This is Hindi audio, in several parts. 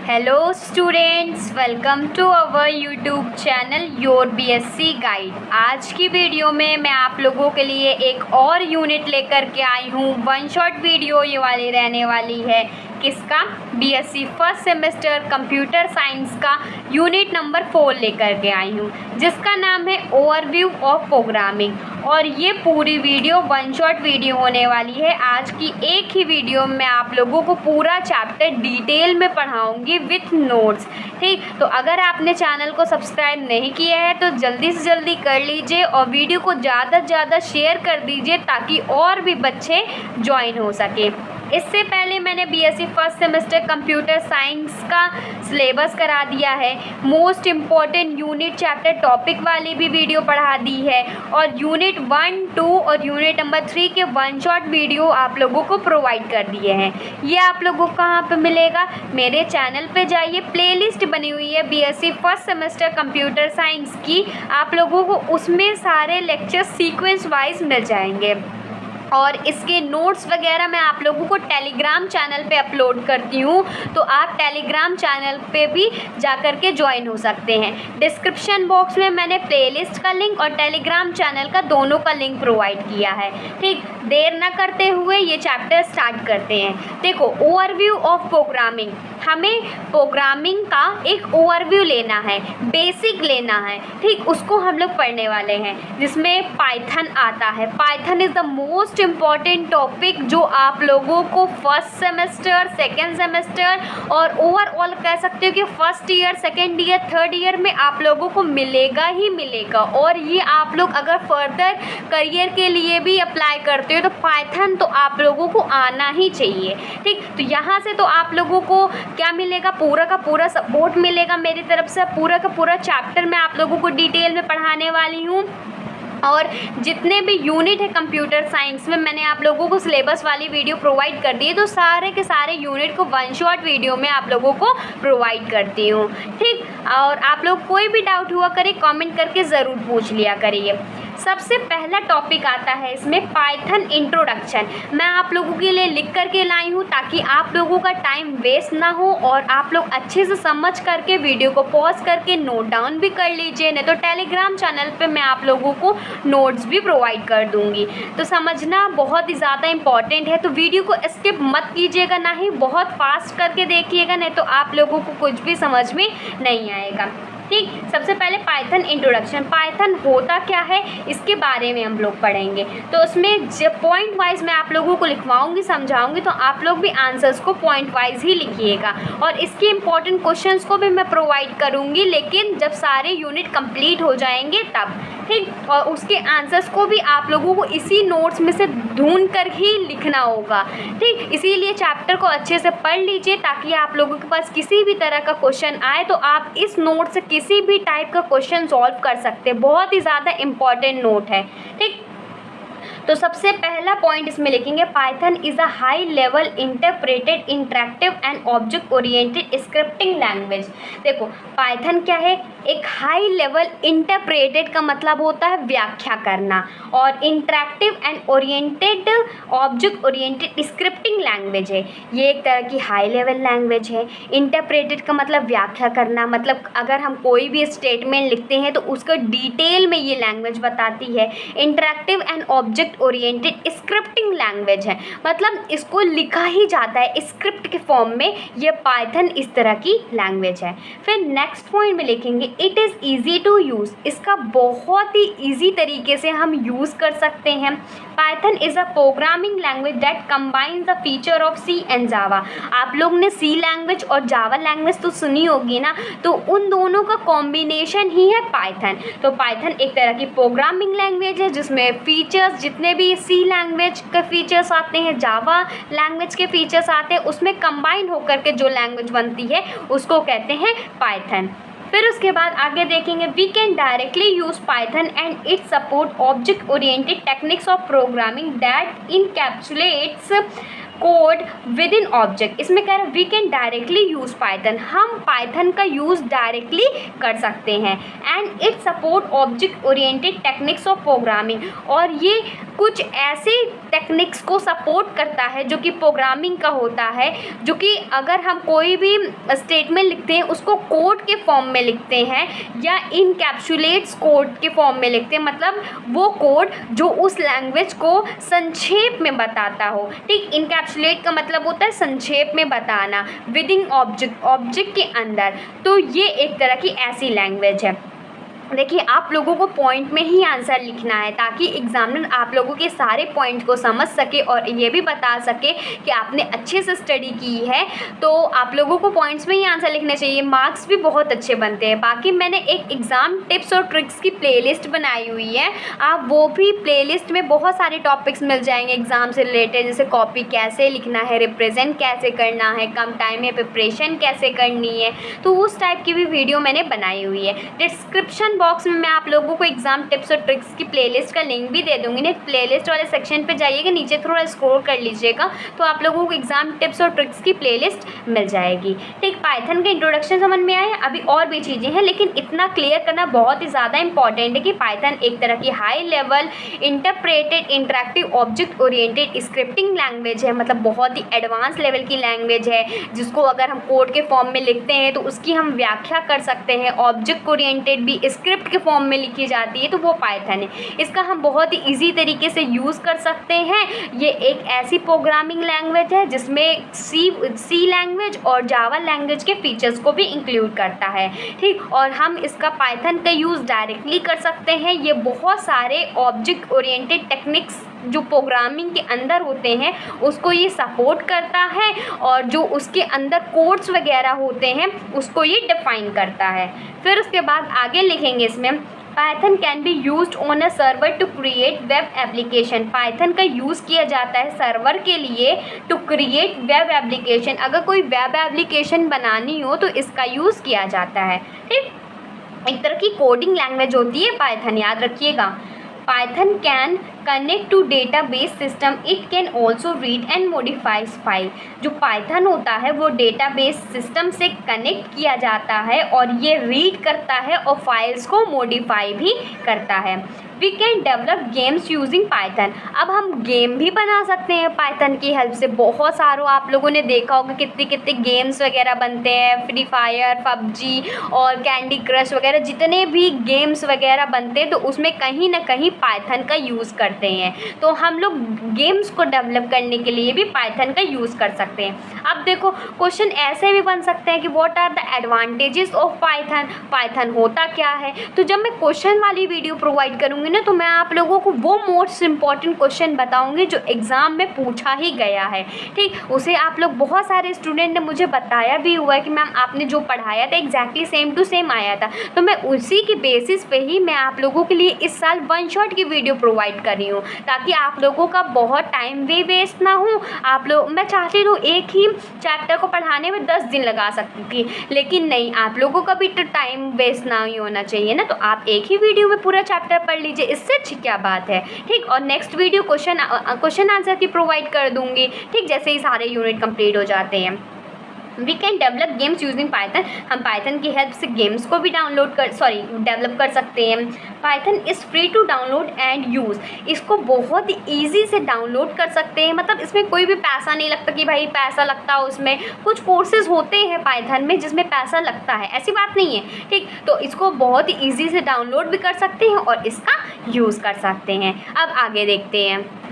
Hello students, welcome to our YouTube channel your BSc guide. आज की वीडियो में मैं आप लोगों के लिए एक और यूनिट लेकर के आई हूँ। वन शॉट वीडियो ये वाली रहने वाली है। किसका? BSc first semester computer science का यूनिट नंबर 4 लेकर के आई हूँ, जिसका नाम है ओवरव्यू ऑफ प्रोग्रामिंग। और ये पूरी वीडियो वन शॉट वीडियो होने वाली है। आज की एक ही वीडियो में आप लोगों को पूरा चैप्टर डिटेल में पढ़ाऊंगी विथ नोट्स। ठीक, तो अगर आपने चैनल को सब्सक्राइब नहीं किया है तो जल्दी से जल्दी कर लीजिए और वीडियो को ज़्यादा से ज़्यादा शेयर कर दीजिए ताकि और भी बच्चे ज्वाइन हो सके। इससे पहले मैंने BSc first semester computer science का सिलेबस करा दिया है। Most important unit chapter topic वाली भी वीडियो पढ़ा दी है और यूनिट 1, 2 और यूनिट नंबर 3 के वन शॉट वीडियो आप लोगों को प्रोवाइड कर दिए हैं। ये आप लोगों को कहाँ पे मिलेगा? मेरे चैनल पे जाइए, प्लेलिस्ट बनी हुई है BSc first semester computer science की। आप लोगों को उसमें सारे लेक्चर सीक्वेंस वाइज मिल जाएंगे और इसके नोट्स वगैरह मैं आप लोगों को टेलीग्राम चैनल पे अपलोड करती हूँ, तो आप टेलीग्राम चैनल पे भी जा कर के ज्वाइन हो सकते हैं। डिस्क्रिप्शन बॉक्स में मैंने प्लेलिस्ट का लिंक और टेलीग्राम चैनल का दोनों का लिंक प्रोवाइड किया है। ठीक, देर ना करते हुए ये चैप्टर स्टार्ट करते हैं। देखो, ओवरव्यू ऑफ प्रोग्रामिंग, हमें प्रोग्रामिंग का एक ओवरव्यू लेना है, बेसिक लेना है। ठीक, उसको हम लोग पढ़ने वाले हैं, जिसमें पाइथन आता है। Python is the most important topic जो आप लोगों को फर्स्ट सेमेस्टर, सेकेंड सेमेस्टर और ओवरऑल कह सकते हो कि first year, second year, third year में आप लोगों को मिलेगा ही मिलेगा। और ये आप लोग अगर फर्दर करियर के लिए भी अप्लाई करते हो तो पाइथन तो आप लोगों को आना ही चाहिए। ठीक, तो यहाँ से तो आप लोगों को क्या मिलेगा? पूरा का पूरा सपोर्ट मिलेगा मेरी तरफ से। पूरा का पूरा चैप्टर मैं आप लोगों को डिटेल में पढ़ाने वाली हूँ और जितने भी यूनिट है कंप्यूटर साइंस में मैंने आप लोगों को सिलेबस वाली वीडियो प्रोवाइड कर दी है, तो सारे के सारे यूनिट को वन शॉट वीडियो में आप लोगों को प्रोवाइड करती हूँ। ठीक, और आप लोग कोई भी डाउट हुआ करे कमेंट करके ज़रूर पूछ लिया करिए। सबसे पहला टॉपिक आता है इसमें पाइथन इंट्रोडक्शन। मैं आप लोगों के लिए लिख करके लाई हूँ ताकि आप लोगों का टाइम वेस्ट ना हो और आप लोग अच्छे से समझ करके वीडियो को पॉज करके नोट डाउन भी कर लीजिए, नहीं तो टेलीग्राम चैनल पे मैं आप लोगों को नोट्स भी प्रोवाइड कर दूँगी। तो समझना बहुत ही ज़्यादा इम्पॉर्टेंट है, तो वीडियो को स्किप मत कीजिएगा, ना ही बहुत फास्ट करके देखिएगा, नहीं तो आप लोगों को कुछ भी समझ में नहीं आएगा। ठीक, सबसे पहले पाइथन इंट्रोडक्शन। पाइथन होता क्या है इसके बारे में हम लोग पढ़ेंगे, तो उसमें जब पॉइंट वाइज मैं आप लोगों को लिखवाऊंगी, समझाऊंगी, तो आप लोग भी आंसर्स को पॉइंट वाइज ही लिखिएगा और इसके इंपॉर्टेंट क्वेश्चंस को भी मैं प्रोवाइड करूंगी, लेकिन जब सारे यूनिट कंप्लीट हो जाएंगे तब। ठीक, और उसके आंसर्स को भी आप लोगों को इसी नोट्स में से ढूंढ कर ही लिखना होगा। ठीक, इसीलिए चैप्टर को अच्छे से पढ़ लीजिए ताकि आप लोगों के पास किसी भी तरह का क्वेश्चन आए तो आप इस नोट से किसी भी टाइप का क्वेश्चन सॉल्व कर सकते हैं। बहुत ही ज़्यादा इम्पॉर्टेंट नोट है। ठीक, तो सबसे पहला पॉइंट इसमें लिखेंगे, Python is a high level interpreted interactive and object oriented scripting language. देखो, पाइथन क्या है? एक हाई लेवल इंटरप्रेटेड का मतलब होता है व्याख्या करना, और interactive and oriented object oriented scripting language है। ये एक तरह की हाई लेवल लैंग्वेज है। इंटरप्रेटेड का मतलब व्याख्या करना, मतलब अगर हम कोई भी स्टेटमेंट लिखते हैं तो उसका डिटेल में ये लैंग्वेज बताती है। Interactive and object oriented scripting language है, मतलब इसको लिखा ही जाता है स्क्रिप्ट के फॉर्म में। ये पाइथन इस तरह की लैंग्वेज है। फिर नेक्स्ट पॉइंट में लिखेंगे, it is easy to use. इसका बहुत ही ईजी तरीके से हम यूज़ कर सकते हैं। Python is a programming language that combines the feature of C and Java. आप लोग ने सी लैंग्वेज और जावा लैंग्वेज तो सुनी होगी ना, तो उन दोनों का कॉम्बिनेशन ही है पाइथन। तो पाइथन एक तरह की प्रोग्रामिंग लैंग्वेज है जिसमें फीचर्स, जितने भी सी लैंग्वेज के फीचर्स आते हैं, जावा लैंग्वेज के फीचर्स आते हैं, उसमें कंबाइन होकर के जो लैंग्वेज बनती है उसको कहते हैं पाइथन। फिर उसके बाद आगे देखेंगे, we can directly use Python and it support object oriented techniques of programming that encapsulates code within object. इसमें कह रहे हैं we can directly use Python, हम पाइथन का यूज़ डायरेक्टली कर सकते हैं। And it support object oriented techniques of programming, और ये कुछ ऐसे टेक्निक्स को सपोर्ट करता है जो कि प्रोग्रामिंग का होता है, जो कि अगर हम कोई भी स्टेटमेंट लिखते हैं उसको कोड के फॉर्म में लिखते हैं या इनकैप्सुलेट्स कोड के फॉर्म में लिखते हैं, मतलब वो कोड जो उस लैंग्वेज को संक्षेप में बताता हो। ठीक, इनकैप्सुलेट का मतलब होता है संक्षेप में बताना विद इन ऑब्जेक्ट के अंदर। तो ये एक तरह की ऐसी लैंग्वेज है। देखिए, आप लोगों को पॉइंट में ही आंसर लिखना है ताकि एग्जामिनर आप लोगों के सारे पॉइंट को समझ सके और ये भी बता सके कि आपने अच्छे से स्टडी की है। तो आप लोगों को पॉइंट्स में ही आंसर लिखने चाहिए, मार्क्स भी बहुत अच्छे बनते हैं। बाकी मैंने एक एग्ज़ाम टिप्स और ट्रिक्स की प्लेलिस्ट बनाई हुई है, आप वो भी प्लेलिस्ट में बहुत सारे टॉपिक्स मिल जाएंगे एग्ज़ाम से रिलेटेड, जैसे कॉपी कैसे लिखना है, रिप्रेजेंट कैसे करना है, कम टाइम में प्रिपरेशन कैसे करनी है, तो उस टाइप की भी वीडियो मैंने बनाई हुई है। डिस्क्रिप्शन बॉक्स में मैं आप लोगों को एग्जाम टिप्स और ट्रिक्स की प्लेलिस्ट का लिंक भी दे दूंगी। नहीं, प्लेलिस्ट वाले सेक्शन पे जाइएगा, नीचे थोड़ा स्क्रॉल कर लीजिएगा तो आप लोगों को एग्जाम टिप्स और ट्रिक्स की प्लेलिस्ट मिल जाएगी। ठीक, पाइथन का इंट्रोडक्शन समझ में आया। अभी और भी चीज़ें हैं, लेकिन इतना क्लियर करना बहुत ही ज़्यादा इंपॉर्टेंट है कि पाइथन एक तरह की high level interpreted interactive object oriented scripting language है, मतलब बहुत ही एडवांस लेवल की लैंग्वेज है, जिसको अगर हम कोड के फॉर्म में लिखते हैं तो उसकी हम व्याख्या कर सकते हैं। ऑब्जेक्ट ओरिएंटेड भी स्क्रिप्ट के फॉर्म में लिखी जाती है, तो वो पाइथन है। इसका हम बहुत ही इजी तरीके से यूज़ कर सकते हैं। ये एक ऐसी प्रोग्रामिंग लैंग्वेज है जिसमें सी लैंग्वेज और जावा लैंग्वेज के फीचर्स को भी इंक्लूड करता है। ठीक, और हम इसका पाइथन का यूज़ डायरेक्टली कर सकते हैं। ये बहुत सारे ऑब्जेक्ट ओरिएंटेड टेक्निक्स जो प्रोग्रामिंग के अंदर होते हैं उसको ये सपोर्ट करता है, और जो उसके अंदर कोड्स वगैरह होते हैं उसको ये डिफाइन करता है। फिर उसके बाद आगे लिखेंगे इसमें, Python can be used on a server to create web application. Python का यूज़ किया जाता है सर्वर के लिए टू क्रिएट वेब एप्लीकेशन। अगर कोई वेब एप्लीकेशन बनानी हो तो इसका यूज़ किया जाता है। ठीक, एक तरह की कोडिंग लैंग्वेज होती है पाइथन, याद रखिएगा। Python can connect to database system. It can also read and modify file. जो Python होता है वो डेटाबेस सिस्टम से कनेक्ट किया जाता है और ये रीड करता है और फाइल्स को मॉडिफाई भी करता है। We can develop games using Python. अब हम गेम भी बना सकते हैं पाइथन की हेल्प से। बहुत सारों आप लोगों ने देखा होगा कितने कितने गेम्स वगैरह बनते हैं, फ्री फायर, पबजी और कैंडी क्रश वगैरह जितने भी गेम्स वगैरह बनते हैं तो उसमें कहीं ना कहीं पाइथन का यूज़ करते हैं। तो हम लोग गेम्स को डेवलप करने के लिए भी पाइथन का यूज़ कर सकते हैं। अब देखो, क्वेश्चन ऐसे भी बन सकते हैं कि what are the advantages of Python, Python होता क्या है। तो जब मैं क्वेश्चन वाली वीडियो प्रोवाइड करूँगी ना तो मैं आप लोगों को वो मोस्ट इंपॉर्टेंट क्वेश्चन बताऊंगी जो एग्ज़ाम में पूछा ही गया है। ठीक, उसे आप लोग, बहुत सारे स्टूडेंट ने मुझे बताया भी हुआ है कि मैम आपने जो पढ़ाया था एग्जैक्टली सेम टू सेम आया था। तो मैं उसी के बेसिस पे ही मैं आप लोगों के लिए इस साल वन शॉट की वीडियो प्रोवाइड कर रही हूँ ताकि आप लोगों का बहुत टाइम भी वेस्ट ना हो। आप लोग, मैं चाहती हूँ एक ही चैप्टर को पढ़ाने में 10 दिन लगा सकती थी, लेकिन नहीं, आप लोगों का भी तो टाइम वेस्ट ना ही होना चाहिए ना। तो आप एक ही वीडियो में पूरा चैप्टर पढ़ लीजिए, इससे अच्छी क्या बात है। ठीक, और नेक्स्ट वीडियो क्वेश्चन आंसर की प्रोवाइड कर दूंगी। ठीक, जैसे ही सारे यूनिट कंप्लीट हो जाते हैं। We can develop games using Python. हम पाइथन की हेल्प से गेम्स को भी डेवलप कर सकते हैं। Python is free to download and use. इसको बहुत ही ईजी से डाउनलोड कर सकते हैं, मतलब इसमें कोई भी पैसा नहीं लगता कि भाई पैसा लगता है। उसमें कुछ कोर्सेज होते हैं पाइथन में जिसमें पैसा लगता है, ऐसी बात नहीं है। ठीक, तो इसको बहुत ही ईजी से डाउनलोड भी कर सकते हैं और इसका यूज़ कर सकते हैं। अब आगे देखते हैं।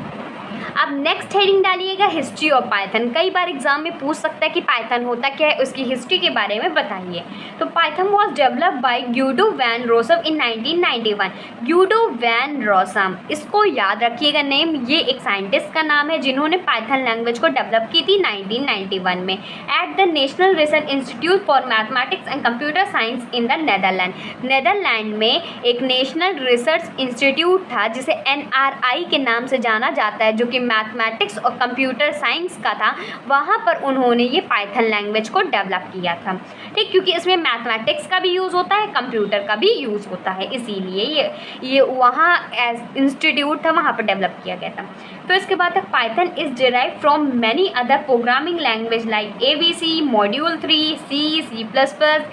अब नेक्स्ट हेडिंग डालिएगा हिस्ट्री ऑफ पाइथन। कई बार एग्जाम में पूछ सकता है कि पाइथन होता क्या है, उसकी हिस्ट्री के बारे में बताइए। तो Python was developed by Guido van Rossum in 1991। Guido van Rossum, इसको याद रखिएगा नेम, ये एक साइंटिस्ट का नाम है जिन्होंने पाइथन लैंग्वेज को डेवलप की थी 1991 में at the national research institute for mathematics and computer science in the Netherland. Netherland में एक नेशनल रिसर्च इंस्टीट्यूट था जिसे NRI के नाम से जाना जाता है, जो कि मैथमेटिक्स और कंप्यूटर साइंस का था, वहाँ पर उन्होंने ये पाइथन लैंग्वेज को डेवलप किया था। ठीक, क्योंकि इसमें मैथमेटिक्स का भी यूज़ होता है, कंप्यूटर का भी यूज़ होता है, इसीलिए ये वहाँ एज इंस्टीट्यूट था, वहाँ पर डेवलप किया गया था। फिर इसके बाद Python is derive from many other programming language like ABC, module 3, C++,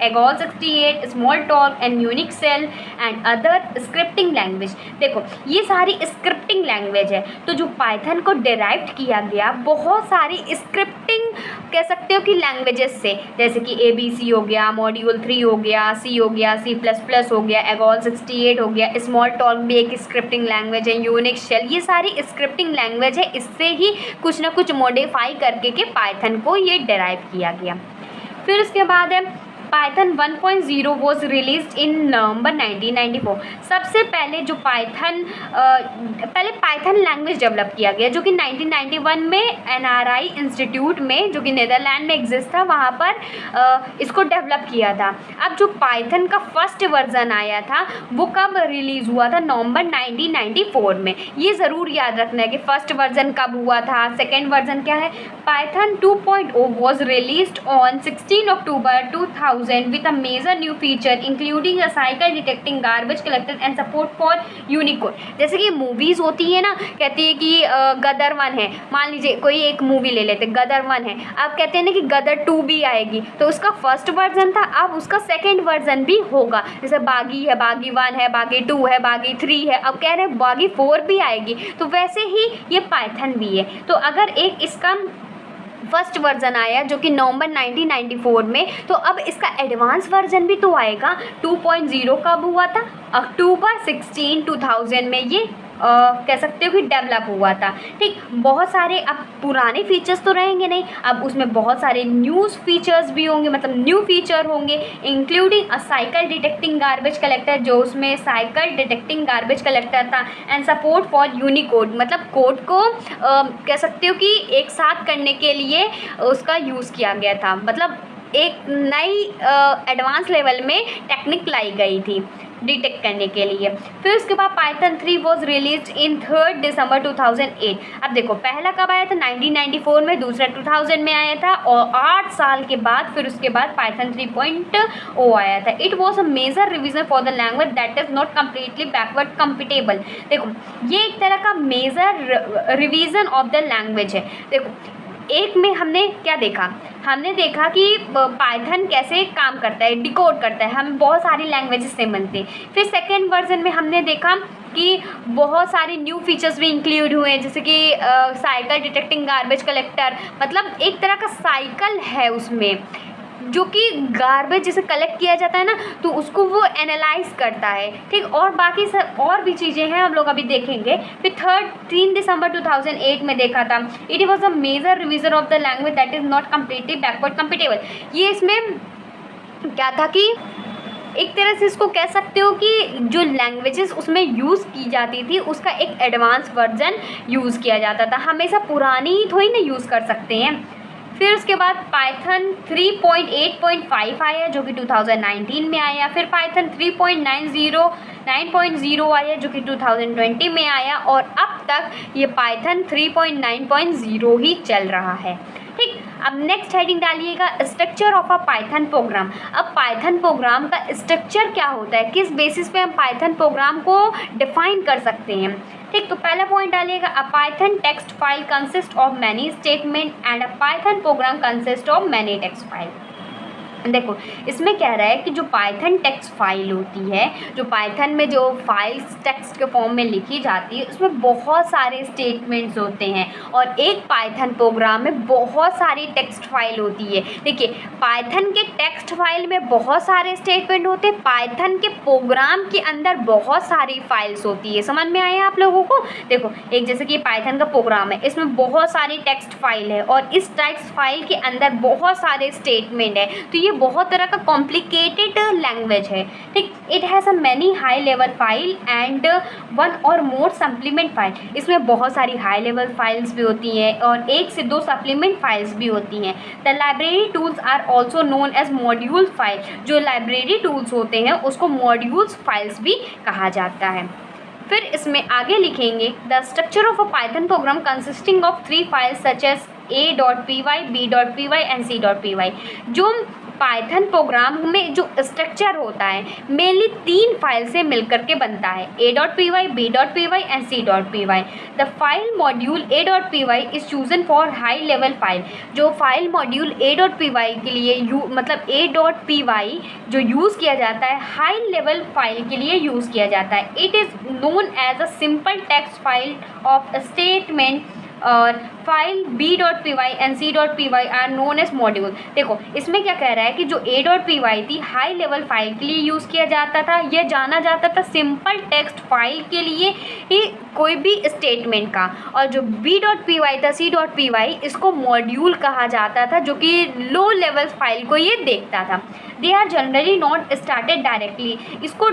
Algol 68, Smalltalk and Unix shell and other scripting language. देखो ये सारी स्क्रिप्टिंग लैंग्वेज है, तो जो पाइथन को डिराइव्ड किया गया बहुत सारी स्क्रिप्टिंग कह सकते हो कि लैंग्वेजेस से, जैसे कि ABC हो गया, मॉड्यूल 3 हो गया, C हो गया, C++ हो गया, एगोल 68 हो गया, स्मॉल टॉक भी एक स्क्रिप्टिंग लैंग्वेज है, यूनिक शेल, ये सारी स्क्रिप्टिंग लैंग्वेज है। इससे ही कुछ ना कुछ मॉडिफाई करके के पाइथन को ये डिराइव किया गया। फिर उसके बाद है पाइथन 1.0 वॉज रिलीज इन नवंबर 1994। सबसे पहले जो पहले पाइथन लैंग्वेज डेवलप किया गया, जो कि 1991 में NRI इंस्टीट्यूट में, जो कि नीदरलैंड में एग्जिस्ट था, वहाँ पर इसको डेवलप किया था। अब जो पाइथन का फर्स्ट वर्जन आया था वो कब रिलीज़ हुआ था? नवंबर 1994 में। ये ज़रूर याद रखना है कि फर्स्ट वर्जन कब हुआ था, सेकेंड वर्जन क्या है। Python 2.0 was released on 16 October 2000 with a major new feature including a cycle detecting garbage collected and support for Unicode। जैसे कि मूवीज़ होती है ना, कहती है कि गदर 1 है, मान लीजिए कोई एक मूवी ले लेते, गदर 1 है, अब कहते हैं ना कि गदर 2 भी आएगी, तो उसका फर्स्ट वर्जन था, अब उसका सेकेंड वर्जन भी होगा। जैसे बागी है, बागी 1 है, बागी 2 है, बागी 3 है, अब कह रहे हैं बागी 4 भी आएगी, तो वैसे ही ये पाइथन भी है। तो अगर एक इसका फर्स्ट वर्जन आया जो कि नवंबर 1994 में, तो अब इसका एडवांस वर्जन भी तो आएगा। 2.0 कब हुआ था? अक्टूबर 16, 2000 में ये कह सकते हो कि डेवलप हुआ था। ठीक, बहुत सारे अब पुराने फीचर्स तो रहेंगे नहीं, अब उसमें बहुत सारे न्यूज़ फीचर्स भी होंगे, मतलब न्यू फीचर होंगे, including a cycle detecting garbage collector, जो उसमें साइकिल डिटेक्टिंग गार्बेज कलेक्टर था, एंड सपोर्ट फॉर यूनिकोड, मतलब कोड को कह सकते हो कि एक साथ करने के लिए उसका यूज़ किया गया था, मतलब एक नई एडवांस लेवल में टेक्निक लाई गई थी डिटेक्ट करने के लिए। फिर उसके बाद पाइथन 3 वॉज रिलीज इन 3 दिसंबर 2008। अब देखो पहला कब आया था? 1994 में, दूसरा 2000 में आया था, और 8 साल के बाद फिर उसके बाद पाइथन 3.0 आया था। It was a major revision for the language that is not completely backward compatible. देखो ये एक तरह का major revision of the language है। देखो एक में हमने क्या देखा? हमने देखा कि पाइथन कैसे काम करता है, डिकोड करता है, हम बहुत सारी लैंग्वेजेस से बनते हैं। फिर सेकेंड वर्जन में हमने देखा कि बहुत सारे न्यू फीचर्स भी इंक्लूड हुए हैं, जैसे कि साइकिल डिटेक्टिंग गार्बेज कलेक्टर, मतलब एक तरह का साइकिल है उसमें, जो कि गार्बेज जैसे कलेक्ट किया जाता है ना, तो उसको वो एनालाइज करता है। ठीक, और बाकी सब और भी चीज़ें हैं, हम लोग अभी देखेंगे। फिर 3 दिसंबर 2008 में देखा था, it was a major revision of the language that is not completely backward compatible. ये इसमें क्या था कि एक तरह से इसको कह सकते हो कि जो लैंग्वेजेस उसमें यूज़ की जाती थी उसका एक एडवांस वर्जन यूज़ किया जाता था, हमेशा पुरानी ही थोड़ी ना यूज़ कर सकते हैं। फिर उसके बाद पाइथन 3.8.5 आया जो कि 2019 में आया। फिर पाइथन 3.9.0 आया जो कि 2020 में आया, और अब तक ये पाइथन 3.9.0 ही चल रहा है। ठीक, अब नेक्स्ट हेडिंग डालिएगा structure of a Python programme. अब पाइथन प्रोग्राम का स्ट्रक्चर क्या होता है, किस बेसिस पे हम पाइथन प्रोग्राम को डिफाइन कर सकते हैं। ठीक, तो पहला पॉइंट डालिएगा, a Python text file consist of many statement and a Python program consist of many text file. देखो इसमें कह रहा है कि जो पाइथन टेक्स्ट फाइल होती है, जो पाइथन में जो फाइल्स टेक्स्ट के फॉर्म में लिखी जाती है, उसमें बहुत सारे स्टेटमेंट्स होते हैं, और एक पाइथन प्रोग्राम में बहुत सारी टेक्स्ट फाइल होती है। देखिए पाइथन के टेक्स्ट फाइल में बहुत सारे स्टेटमेंट होते हैं, पाइथन के प्रोग्राम के अंदर बहुत सारी फाइल्स होती है। समझ में आया आप लोगों को? देखो एक जैसे कि पाइथन का प्रोग्राम है, इसमें बहुत सारी टेक्स्ट फाइल है, और इस टेक्स्ट फाइल के अंदर बहुत सारे स्टेटमेंट है, तो ये बहुत तरह का कॉम्प्लिकेटेड लैंग्वेज है। ठीक, it has a many high level file and 1 और मोर सप्लीमेंट फाइल। इसमें बहुत सारी हाई लेवल फाइल्स भी होती हैं, और 1 से 2 सप्लीमेंट फाइल्स भी होती हैं। The library tools are also known as module file. जो लाइब्रेरी टूल्स होते हैं उसको मॉड्यूल्स फाइल्स भी कहा जाता है। फिर इसमें आगे लिखेंगे the structure of a Python program consisting of 3 files such as a.py, b.py and c.py। जो पाइथन प्रोग्राम में जो स्ट्रक्चर होता है मेनली 3 फाइल से मिलकर के बनता है, a.py, b.py and c.py। The file module a.py is chosen for high level file. जो फाइल मॉड्यूल a.py के लिए मतलब a.py जो यूज़ किया जाता है हाई लेवल फाइल के लिए यूज़ किया जाता है। It is known as a simple text file of statement और file b.py and c.py are known as module. देखो इसमें क्या कह रहा है कि जो a.py थी हाई लेवल फाइल के लिए यूज़ किया जाता था, यह जाना जाता था सिंपल टेक्स्ट फाइल के लिए ही कोई भी स्टेटमेंट का, और जो b.py था c.py इसको मॉड्यूल कहा जाता था जो कि लो लेवल फाइल को ये देखता था। They are generally not started directly, इसको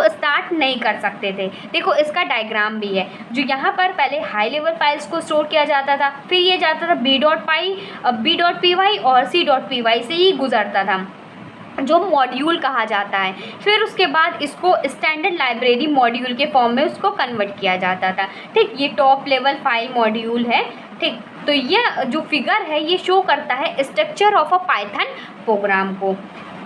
स्टार्ट नहीं कर सकते थे। देखो इसका डायग्राम भी है, जो यहाँ पर पहले हाई लेवल फाइल्स को स्टोर किया जाता था, फिर ये जाता था b.py और c.py से ही गुजरता था जो मॉड्यूल कहा जाता है। फिर उसके बाद इसको स्टैंडर्ड लाइब्रेरी मॉड्यूल के फॉर्म में उसको कन्वर्ट किया जाता था। ठीक, ये टॉप लेवल फाइल मॉड्यूल है। ठीक, तो ये जो फिगर है ये शो करता है structure of a Python program को।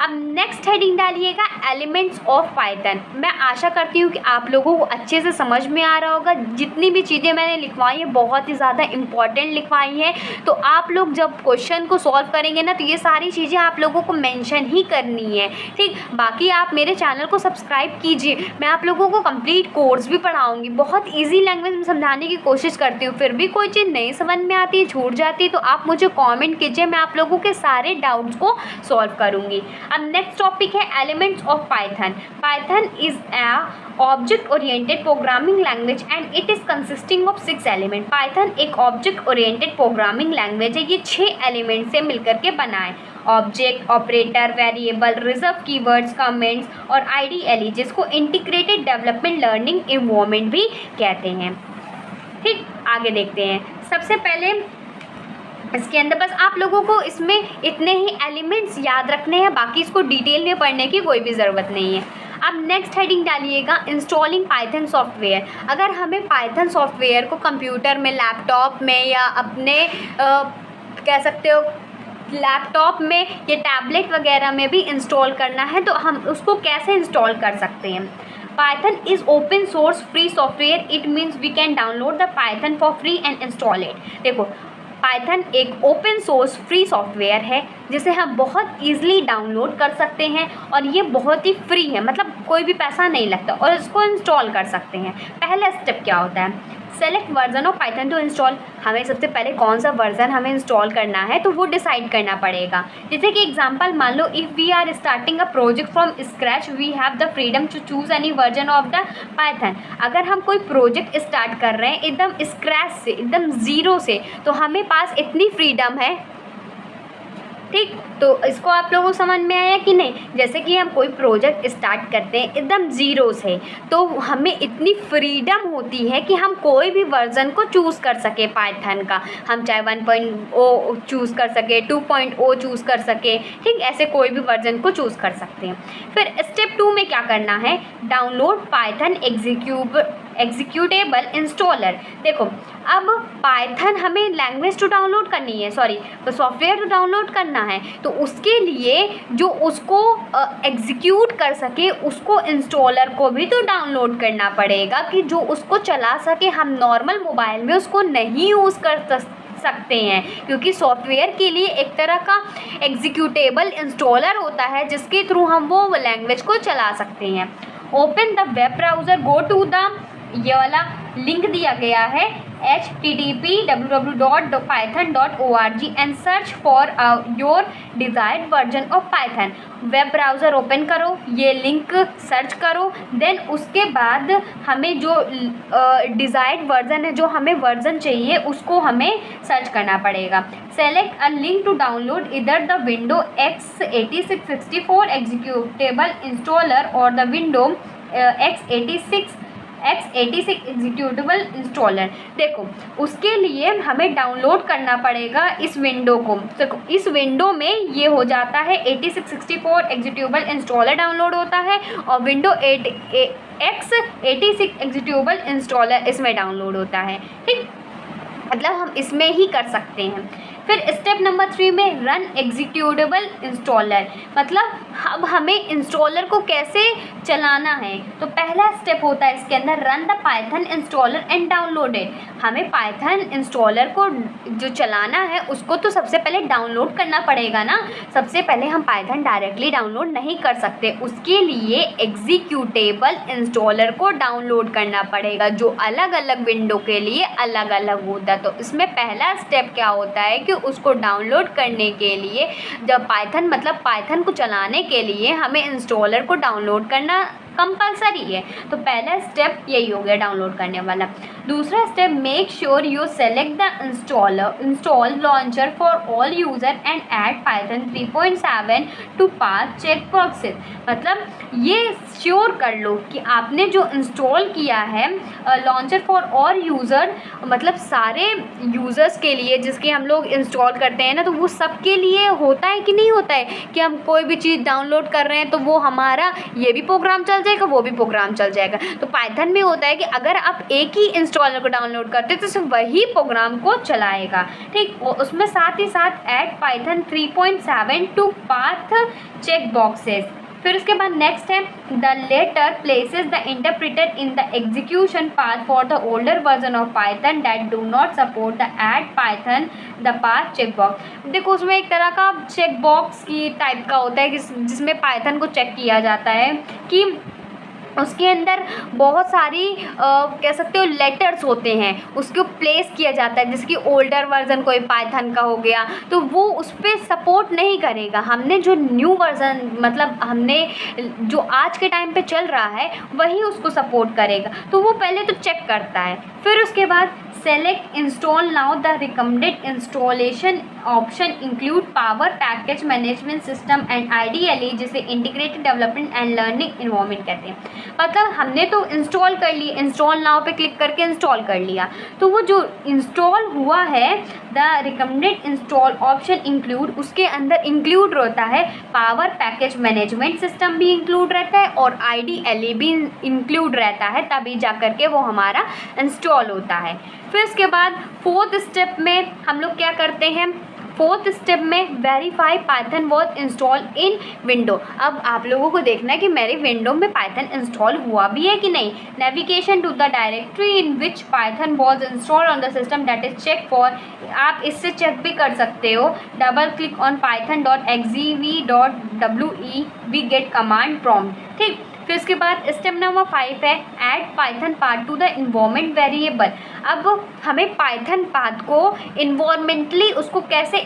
अब नेक्स्ट हेडिंग डालिएगा एलिमेंट्स ऑफ पाइथन। मैं आशा करती हूँ कि आप लोगों को अच्छे से समझ में आ रहा होगा। जितनी भी चीज़ें मैंने लिखवाई हैं बहुत ही ज़्यादा इम्पॉर्टेंट लिखवाई हैं, तो आप लोग जब क्वेश्चन को सॉल्व करेंगे ना तो ये सारी चीज़ें आप लोगों को मेंशन ही करनी है। ठीक, बाकी आप मेरे चैनल को सब्सक्राइब कीजिए, मैं आप लोगों को कंप्लीट कोर्स भी पढ़ाऊँगी। बहुत ईजी लैंग्वेज में समझाने की कोशिश करती हूँ, फिर भी कोई चीज़ नहीं समझ में आती है, छूट जाती है, तो आप मुझे कॉमेंट कीजिए, मैं आप लोगों के सारे डाउट्स को सॉल्व करूँगी। अब नेक्स्ट टॉपिक है elements of Python. Python is a object oriented programming language and it is consisting of 6 element. Python एक ऑब्जेक्ट ओरिएंटेड प्रोग्रामिंग लैंग्वेज है, ये 6 एलिमेंट से मिलकर के बना है। Object, operator, variable, reserve keywords, comments और IDLE, जिसको इंटीग्रेटेड डेवलपमेंट लर्निंग एनवायरनमेंट भी कहते हैं। ठीक, आगे देखते हैं। सबसे पहले इसके अंदर बस आप लोगों को इसमें इतने ही एलिमेंट्स याद रखने हैं, बाकी इसको डिटेल में पढ़ने की कोई भी ज़रूरत नहीं है। अब नेक्स्ट हेडिंग डालिएगा इंस्टॉलिंग पाइथन सॉफ्टवेयर। अगर हमें पाइथन सॉफ्टवेयर को कंप्यूटर में, लैपटॉप में या अपने कह सकते हो लैपटॉप में या टैबलेट वगैरह में भी इंस्टॉल करना है तो हम उसको कैसे इंस्टॉल कर सकते हैं। Python is open source free software, it means we can download the Python for free and install it. देखो पाइथन एक ओपन सोर्स फ्री सॉफ्टवेयर है जिसे हम बहुत ईजिली डाउनलोड कर सकते हैं और ये बहुत ही फ्री है, मतलब कोई भी पैसा नहीं लगता और इसको इंस्टॉल कर सकते हैं। पहला स्टेप क्या होता है, select version of Python to install. हमें सबसे पहले कौन सा वर्जन हमें इंस्टॉल करना है तो वो डिसाइड करना पड़ेगा। जैसे कि एग्जांपल मान लो, if we are starting a project from scratch we have the freedom to choose any version of the Python. अगर हम कोई प्रोजेक्ट स्टार्ट कर रहे हैं एकदम स्क्रैच से, एकदम ज़ीरो से, तो हमें पास इतनी फ्रीडम है। ठीक, तो इसको आप लोगों को समझ में आया कि नहीं। जैसे कि हम कोई प्रोजेक्ट स्टार्ट करते हैं एकदम ज़ीरो से, तो हमें इतनी फ्रीडम होती है कि हम कोई भी वर्जन को चूज़ कर सके पाइथन का। हम चाहे 1.0 चूज़ कर सके, 2.0 चूज़ कर सके। ठीक, ऐसे कोई भी वर्जन को चूज़ कर सकते हैं। फिर स्टेप 2 में क्या करना है, डाउनलोड पाइथन एग्जीक्यूटेबल इंस्टॉलर। देखो अब पाइथन हमें लैंग्वेज तो डाउनलोड करनी है, तो सॉफ्टवेयर तो डाउनलोड करना है, तो उसके लिए जो उसको एग्जीक्यूट कर सके उसको इंस्टॉलर को भी तो डाउनलोड करना पड़ेगा कि जो उसको चला सके। हम नॉर्मल मोबाइल में उसको नहीं यूज़ कर सकते हैं क्योंकि सॉफ्टवेयर के लिए एक तरह का एग्जीक्यूटेबल इंस्टॉलर होता है जिसके थ्रू हम वो लैंग्वेज को चला सकते हैं। Open the web browser, go to the, ये वाला लिंक दिया गया है http://www.python.org and search for your desired version of Python. Web browser open करो, ये लिंक सर्च करो, देन उसके बाद हमें जो डिज़ायर्ड वर्जन है, जो हमें वर्जन चाहिए उसको हमें सर्च करना पड़ेगा। Select a link to download इधर the window x86 64 executable installer और the window x86 x86 executable installer. देखो उसके लिए हमें डाउनलोड करना पड़ेगा इस विंडो को। देखो इस विंडो में ये हो जाता है 8664 एग्जीक्यूटेबल इंस्टॉलर डाउनलोड होता है और विंडो x86 एग्जीक्यूटेबल इंस्टॉलर इसमें डाउनलोड होता है। ठीक, मतलब हम इसमें ही कर सकते हैं। फिर स्टेप नंबर 3 में रन एग्जीक्यूटेबल इंस्टॉलर, मतलब अब हमें इंस्टॉलर को कैसे चलाना है। तो पहला स्टेप होता है इसके अंदर run the Python installer and download it. हमें पाइथन इंस्टॉलर को जो चलाना है उसको तो सबसे पहले डाउनलोड करना पड़ेगा ना। सबसे पहले हम पाइथन डायरेक्टली डाउनलोड नहीं कर सकते, उसके लिए एग्जीक्यूटेबल इंस्टॉलर को डाउनलोड करना पड़ेगा जो अलग अलग विंडो के लिए अलग अलग होता है। तो इसमें पहला स्टेप क्या होता है कि उसको डाउनलोड करने के लिए जब पाइथन को चलाने के लिए हमें इंस्टॉलर को डाउनलोड करना कंपलसरी है। तो पहला स्टेप यही हो गया डाउनलोड करने वाला। दूसरा step make sure you select the install launcher for all user and add Python 3.7 to path check boxes. मतलब ये श्योर कर लो कि आपने जो इंस्टॉल किया है लॉन्चर फॉर ऑल यूज़र, मतलब सारे यूज़र्स के लिए जिसके हम लोग इंस्टॉल करते हैं ना, तो वो सबके लिए होता है कि नहीं होता है कि हम कोई भी चीज़ डाउनलोड कर रहे हैं तो वो हमारा ये भी प्रोग्राम चल जाएगा वो भी प्रोग्राम चल जाएगा। तो पाइथन में होता है कि अगर आप एक ही इंस्टॉलर को डाउनलोड करते हैं तो सिर्फ वही प्रोग्राम को चलाएगा। ठीक, उसमें साथ ही साथ add Python 3.7 to path check boxes. फिर उसके बाद नेक्स्ट है the latter places the interpreter in the execution path for the older version of Python that do not support the add Python the path check box. देखो उसमें एक तरह का चेक बॉक्स की टाइप का होता है जिसमें पाइथन को चेक किया जाता है कि उसके अंदर बहुत सारी कह सकते हो लेटर्स होते हैं, उसको प्लेस किया जाता है। जिसकी ओल्डर वर्जन कोई पाइथन का हो गया तो वो उस पर सपोर्ट नहीं करेगा। हमने जो न्यू वर्जन मतलब हमने जो आज के टाइम पे चल रहा है वही उसको सपोर्ट करेगा। तो वो पहले तो चेक करता है। फिर उसके बाद select install now the recommended installation option include power package management system and IDLE, जिसे integrated development and learning environment कहते हैं। मतलब हमने तो इंस्टॉल कर ली, इंस्टॉल नाउ पे क्लिक करके इंस्टॉल कर लिया, तो वो जो इंस्टॉल हुआ है the recommended install option include, उसके अंदर इंक्लूड रहता है पावर पैकेज मैनेजमेंट सिस्टम भी इंक्लूड रहता है और आईडीएलई भी इंक्लूड रहता है, तभी जा कर के वो हमारा इंस्टॉल होता है। फिर उसके बाद फोर्थ स्टेप में हम लोग क्या करते हैं, फोर्थ स्टेप में verify Python was install in window. अब आप लोगों को देखना है कि मेरे विंडो में पाइथन इंस्टॉल हुआ भी है कि नहीं। Navigation to the directory in which Python was install on the system that is check for, आप इससे चेक भी कर सकते हो। Double click on python.xzv.we we get command prompt. ठीक, फिर उसके बाद स्टेप नंबर 5 है add Python path to the environment variable. अब हमें पाइथन पाथ को इन्वायरमेंटली उसको कैसे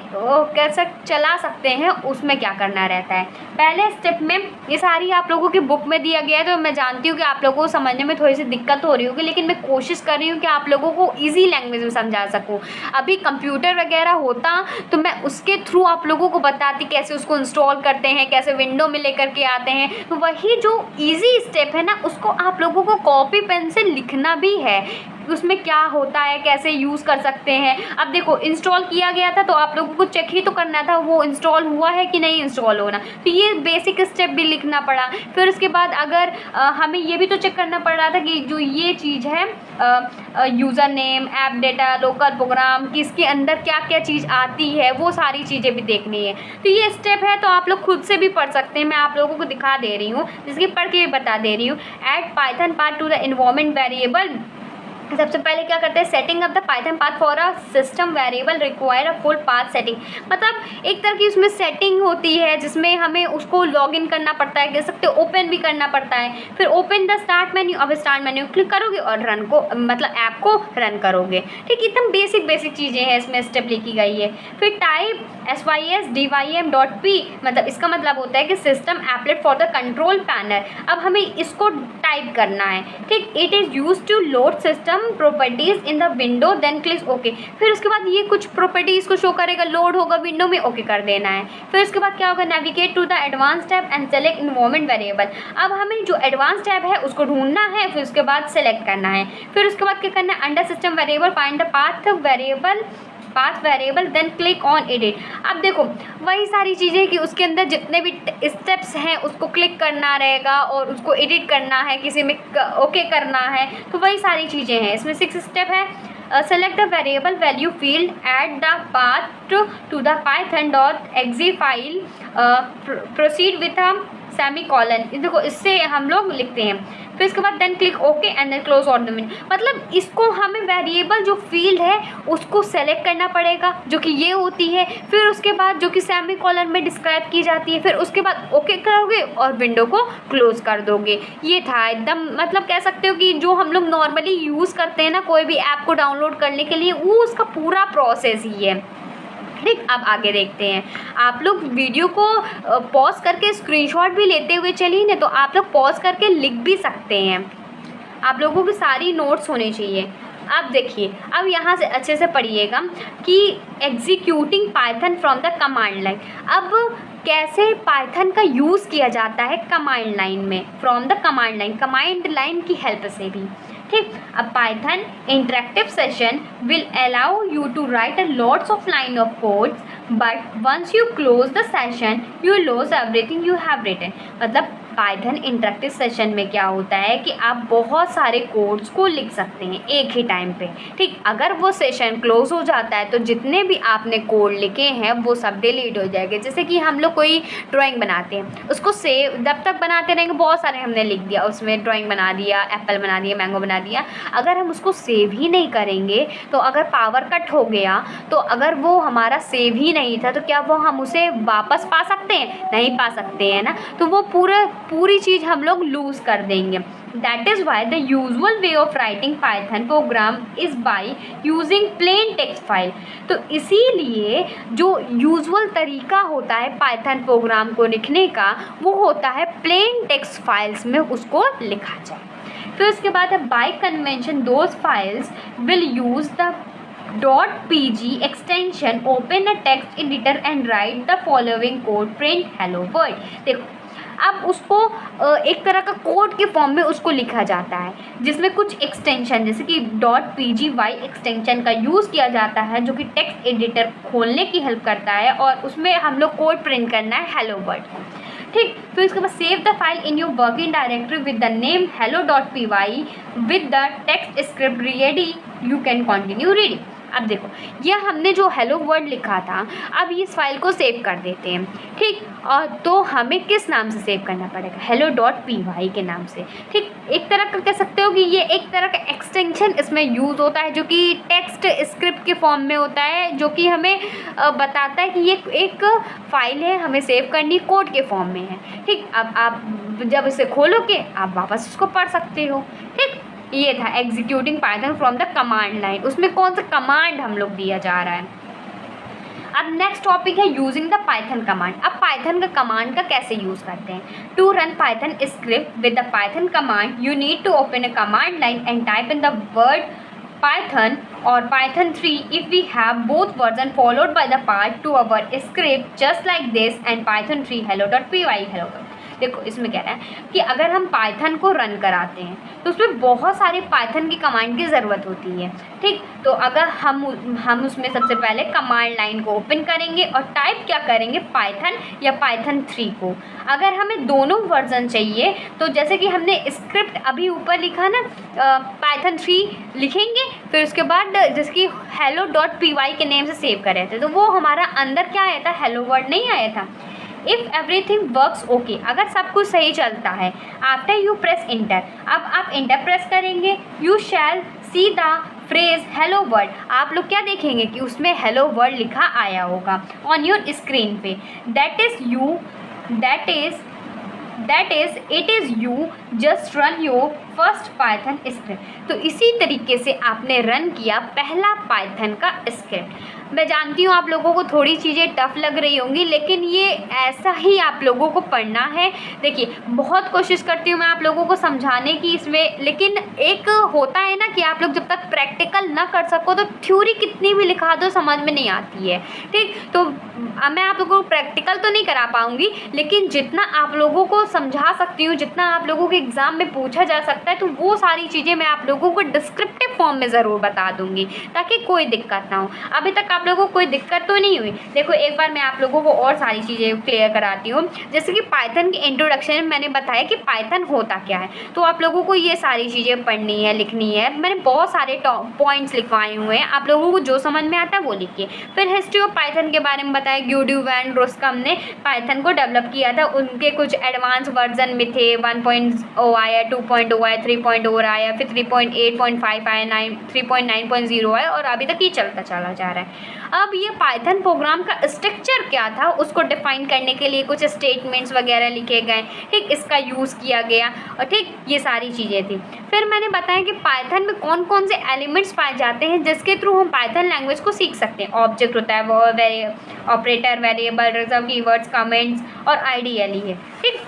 चला सकते हैं, उसमें क्या करना रहता है। पहले स्टेप में ये सारी आप लोगों की बुक में दिया गया है, तो मैं जानती हूँ कि आप लोगों को समझने में थोड़ी सी दिक्कत हो रही होगी, लेकिन मैं कोशिश कर रही हूँ कि आप लोगों को ईजी लैंग्वेज में समझा सकूँ। अभी कंप्यूटर वगैरह होता तो मैं उसके थ्रू आप लोगों को बताती कैसे उसको इंस्टॉल करते हैं, कैसे विंडो में लेकर के आते हैं। तो वही जो इजी स्टेप है ना, उसको आप लोगों को कॉपी पेन से लिखना भी है, उसमें क्या होता है, कैसे यूज़ कर सकते हैं। अब देखो इंस्टॉल किया गया था तो आप लोगों को चेक ही तो करना था वो इंस्टॉल हुआ है कि नहीं इंस्टॉल होना, तो ये बेसिक स्टेप भी लिखना पड़ा। फिर उसके बाद अगर हमें ये भी तो चेक करना पड़ रहा था कि जो ये चीज़ है user name, app data, local program, किसके अंदर क्या क्या चीज़ आती है, वो सारी चीज़ें भी देखनी है। तो ये स्टेप है, तो आप लोग खुद से भी पढ़ सकते हैं, मैं आप लोगों को दिखा दे रही हूँ, जिसकी पढ़ के भी बता दे रही हूँ। Add Python path to the environment variable. सबसे पहले क्या करते हैं, setting up the Python path for a system variable require a full path setting. मतलब एक तरह की उसमें सेटिंग होती है जिसमें हमें उसको लॉगिन करना पड़ता है, कह सकते हो ओपन भी करना पड़ता है। फिर ओपन द स्टार्ट मेन्यू, अब स्टार्ट मेन्यू क्लिक करोगे और रन को मतलब ऐप को रन करोगे। ठीक, एकदम बेसिक चीज़ें हैं इसमें स्टेप लिखी गई है। फिर टाइप sysdym.p, मतलब इसका मतलब होता है कि system applet for the control panel. अब हमें इसको टाइप करना है। ठीक, it is use to load system some properties in the window then click okay. फिर उसके बाद ये कुछ प्रॉपर्टीज़ को शो करेगा, लोड होगा विंडो में, ओके कर देना है। फिर उसके बाद क्या होगा, navigate to the advance tab and select environment variable. अब हमें जो एडवांस टैब है उसको ढूंढना है, फिर उसके बाद सेलेक्ट करना है। फिर उसके बाद क्या करना है, under system variable find the path variable then click on edit. अब देखो वही सारी चीज़ें कि उसके अंदर जितने भी स्टेप्स हैं उसको क्लिक करना रहेगा और उसको एडिट करना है, किसी में ओके करना है, तो वही सारी चीज़ें हैं। इसमें 6 स्टेप है। Select the variable value field, add the path to the python.exe file, proceed with a semicolon. देखो इससे हम लोग लिखते हैं। फिर इसके बाद then click okay and then close on the window. मतलब इसको हमें वेरिएबल जो फील्ड है उसको सेलेक्ट करना पड़ेगा, जो कि ये होती है। फिर उसके बाद जो कि सेमीकोलन में डिस्क्राइब की जाती है, फिर उसके बाद ओके करोगे और विंडो को क्लोज कर दोगे। ये था एकदम, मतलब कह सकते हो कि जो हम लोग नॉर्मली यूज़ करते हैं ना कोई भी ऐप को डाउनलोड करने के लिए, वो उसका पूरा प्रोसेस ही है। ठीक, अब आगे देखते हैं। आप लोग वीडियो को पॉज करके स्क्रीनशॉट भी लेते हुए चलिए ना, तो आप लोग पॉज करके लिख भी सकते हैं। आप लोगों की सारी नोट्स होने चाहिए। अब देखिए, अब यहाँ से अच्छे से पढ़िएगा कि executing Python from the command line. अब कैसे पाइथन का यूज़ किया जाता है कमांड लाइन में, फ्रॉम द कमांड लाइन की हेल्प से भी। ठीक, अब Python interactive session will allow you to write a lots of line of codes, but once you close the session you lose everything you have written. मतलब पाइथन इंटरेक्टिव सेशन में क्या होता है कि आप बहुत सारे कोड्स को लिख सकते हैं एक ही टाइम पे। ठीक, अगर वो सेशन क्लोज हो जाता है तो जितने भी आपने कोड लिखे हैं वो सब डिलीट हो जाएंगे। जैसे कि हम लोग कोई ड्राइंग बनाते हैं, उसको सेव जब तक बनाते रहेंगे, बहुत सारे हमने लिख दिया, उसमें ड्राइंग बना दिया, एप्पल बना दिया, मैंगो बना दिया। अगर हम उसको सेव ही नहीं करेंगे तो अगर पावर कट हो गया तो अगर वो हमारा सेव ही नहीं था तो क्या वो हम उसे वापस पा सकते हैं? नहीं पा सकते हैं ना। तो वो पूरी चीज़ हम लोग लूज़ कर देंगे। That is why the usual way of writing Python program is by using plain text file। तो इसीलिए जो यूजुअल तरीका होता है पाइथन प्रोग्राम को लिखने का वो होता है प्लेन टेक्स्ट फाइल्स में उसको लिखा जाए। फिर उसके बाद है bye convention those files will use the .pg extension, open a text editor and write the following code, print hello world। देखो अब उसको एक तरह का कोड के फॉर्म में उसको लिखा जाता है, जिसमें कुछ एक्सटेंशन जैसे कि .pgy एक्सटेंशन का यूज़ किया जाता है, जो कि टेक्स्ट एडिटर खोलने की हेल्प करता है और उसमें हम लोग कोड प्रिंट करना है हेलो वर्ल्ड। ठीक, फिर उसके बाद save the file in your working directory with the name hello.py with the text script ready, you can continue reading. अब देखो ये हमने जो हेलो वर्ड लिखा था, अब इस फाइल को सेव कर देते हैं। ठीक, और तो हमें किस नाम से सेव करना पड़ेगा? hello.py के नाम से। ठीक, एक तरह का कह सकते हो कि ये एक तरह का एक्सटेंशन इसमें यूज़ होता है जो कि टेक्स्ट स्क्रिप्ट के फॉर्म में होता है, जो कि हमें बताता है कि ये एक फ़ाइल है, हमें सेव करनी कोड के फॉर्म में है। ठीक, अब आप जब इसे खोलोगे आप वापस उसको पढ़ सकते हो। ठीक, ये था executing Python from the command line. उसमें कौन सा कमांड हम लोग दिया जा रहा है। अब नेक्स्ट टॉपिक है यूजिंग द पाइथन कमांड। अब पाइथन का कमांड का कैसे यूज़ करते हैं। To run Python script with the Python command you need to open a command line and type in the word Python or Python 3 if we have both version followed by the path to our script just like this and Python 3 hello.py hello। देखो इसमें कह रहा है कि अगर हम पाइथन को रन कराते हैं तो उसमें बहुत सारे पाइथन की कमांड की ज़रूरत होती है। ठीक, तो अगर हम उसमें सबसे पहले कमांड लाइन को ओपन करेंगे और टाइप क्या करेंगे, पाइथन या पाइथन 3 को। अगर हमें दोनों वर्जन चाहिए तो जैसे कि हमने स्क्रिप्ट अभी ऊपर लिखा ना, पाइथन 3 लिखेंगे, फिर उसके बाद जिसकी hello.py के नेम से सेव कर रहे थे तो वो हमारा अंदर क्या आया था, हेलो वर्ड नहीं आया था। इफ़ एवरीथिंग वर्क्स ओके, अगर सब कुछ सही चलता है, आफ्टर यू प्रेस इंटर, अब आप इंटर प्रेस करेंगे, you shall see the phrase hello world. आप लोग क्या देखेंगे कि उसमें हेलो वर्ल्ड लिखा आया होगा ऑन योर स्क्रीन पे। That is it is you just run your first Python script. तो इसी तरीके से आपने रन किया पहला पाइथन का स्क्रिप्ट। मैं जानती हूँ आप लोगों को थोड़ी चीज़ें टफ लग रही होंगी, लेकिन ये ऐसा ही आप लोगों को पढ़ना है। देखिए, बहुत कोशिश करती हूँ मैं आप लोगों को समझाने की इसमें, लेकिन एक होता है ना कि आप लोग जब तक प्रैक्टिकल ना कर सको तो थ्योरी कितनी भी लिखा दो समझ में नहीं आती है। ठीक, तो मैं आप लोगों को प्रैक्टिकल तो नहीं करा पाऊँगी, लेकिन जितना आप लोगों को समझा सकती हूँ, जितना आप लोगों के एग्ज़ाम में पूछा जा सकता है, तो वो सारी चीज़ें मैं आप लोगों को डिस्क्रिप्टिव फॉर्म में ज़रूर बता दूँगी, ताकि कोई दिक्कत ना हो। अभी तक आप लोगों को कोई दिक्कत तो नहीं हुई? देखो, एक बार मैं आप लोगों को और सारी चीज़ें क्लियर कराती हूँ। जैसे कि पाइथन के इंट्रोडक्शन में मैंने बताया कि पाइथन होता क्या है, तो आप लोगों को ये सारी चीज़ें पढ़नी है, लिखनी है। मैंने बहुत सारे पॉइंट्स लिखवाए हुए हैं, आप लोगों को जो समझ में आता है वो लिखिए। फिर हिस्ट्री ऑफ पाइथन के बारे में बताया। ग्यूडिव वैन रोस्कम ने पाइथन को डेवलप किया था, उनके कुछ एडवांस वर्जन में थे। 1.0 आया, 2.0 आया, 3.0 आया, फिर 3.8.5 आया, 3.9.0 आया, और अभी तक ये चलता चला जा रहा है। अब ये पाइथन प्रोग्राम का स्ट्रक्चर क्या था, उसको डिफाइन करने के लिए कुछ स्टेटमेंट्स वगैरह लिखे गए। ठीक, इसका यूज़ किया गया, और ठीक ये सारी चीज़ें थी। फिर मैंने बताया कि पाइथन में कौन कौन से एलिमेंट्स पाए जाते हैं जिसके थ्रू हम पाइथन लैंग्वेज को सीख सकते हैं। ऑब्जेक्ट होता है, वो operator, variable, reserve keywords, comments और आईडीएल है। ठीक,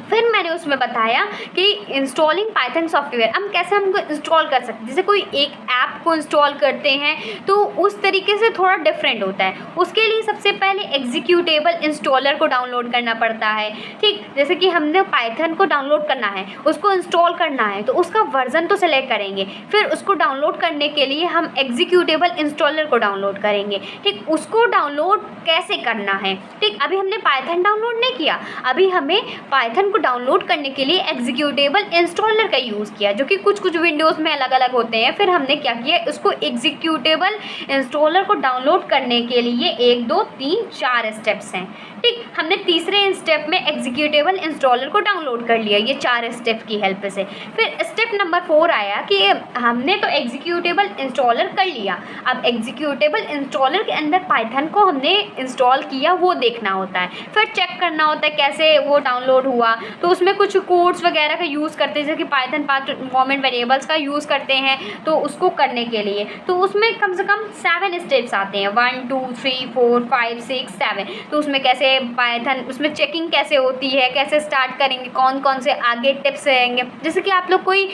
फिर मैंने उसमें बताया कि इंस्टॉलिंग पाइथन सॉफ्टवेयर हम कैसे हमको इंस्टॉल कर सकते हैं। जैसे कोई एक ऐप को इंस्टॉल करते हैं तो उस तरीके से थोड़ा डिफरेंट होता है। उसके लिए सबसे पहले एग्जीक्यूटेबल इंस्टॉलर को डाउनलोड करना पड़ता है। ठीक, जैसे कि हमने पाइथन को डाउनलोड करना है, उसको इंस्टॉल करना है, तो उसका वर्जन तो सेलेक्ट करेंगे। फिर उसको डाउनलोड करने के लिए हम एग्जीक्यूटेबल इंस्टॉलर को डाउनलोड करेंगे। ठीक, उसको डाउनलोड कैसे करना है। ठीक, अभी हमने पाइथन डाउनलोड नहीं किया, अभी हमें पाइथन को डाउनलोड करने के लिए एग्जीक्यूटेबल इंस्टॉलर का यूज़ किया, जो कि कुछ विंडोज़ में अलग अलग होते हैं। फिर हमने क्या किया, उसको एग्जीक्यूटेबल इंस्टॉलर को डाउनलोड करने के लिए 1 2 3 4 स्टेप्स हैं। ठीक, हमने तीसरे स्टेप में एग्जीक्यूटेबल इंस्टॉलर को डाउनलोड कर लिया, ये 4 स्टेप की हेल्प से। फिर स्टेप नंबर 4 आया कि हमने तो एग्जीक्यूटेबल इंस्टॉलर कर लिया, अब एग्जीक्यूटेबल इंस्टॉलर के अंदर पाइथन को हमने इंस्टॉल किया वो देखना होता है। फिर चेक करना होता है कैसे वो डाउनलोड हुआ, तो उसमें कुछ कोड्स वगैरह का यूज़ करते हैं, जैसे कि पाइथन पाथ इन्वायरमेंट वेरिएबल्स का यूज़ करते हैं। तो उसको करने के लिए तो उसमें कम से कम 7 स्टेप्स आते हैं, 1 2 3 4 5 6 7। तो उसमें कैसे पाइथन, उसमें चेकिंग कैसे होती है, कैसे स्टार्ट करेंगे, कौन कौन से आगे टिप्स रहेंगे। जैसे कि आप लोग कोई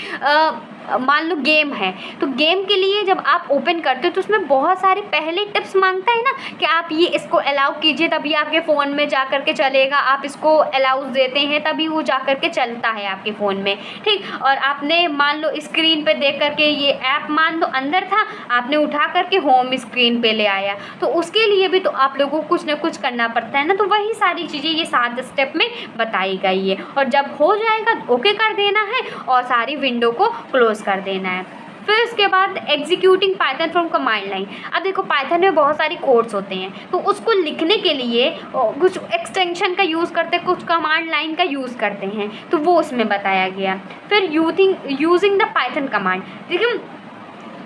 मान लो गेम है, तो गेम के लिए जब आप ओपन करते हो तो उसमें बहुत सारे पहले टिप्स मांगता है ना, कि आप ये इसको अलाउ कीजिए तभी आपके फ़ोन में जा कर के चलेगा, आप इसको अलाउज देते हैं तभी वो जा कर के चलता है आपके फ़ोन में। ठीक, और आपने मान लो स्क्रीन पे देख कर के ये ऐप मान लो अंदर था, आपने उठा करके होम स्क्रीन पे ले आया, तो उसके लिए भी तो आप लोगों को कुछ ना कुछ करना पड़ता है ना। तो वही सारी चीज़ें ये 7 स्टेप में बताई गई है, और जब हो जाएगा ओके कर देना है और सारी विंडो को क्लोज कर देना है। फिर उसके बाद executing Python from command line. अब देखो, पाइथन में बहुत सारी कोड्स होते हैं, तो उसको लिखने के लिए कुछ एक्सटेंशन का यूज़ करते हैं, कुछ कमांड लाइन का यूज़ करते हैं, तो वो उसमें बताया गया। फिर यूजिंग द पाइथन कमांड, देखिए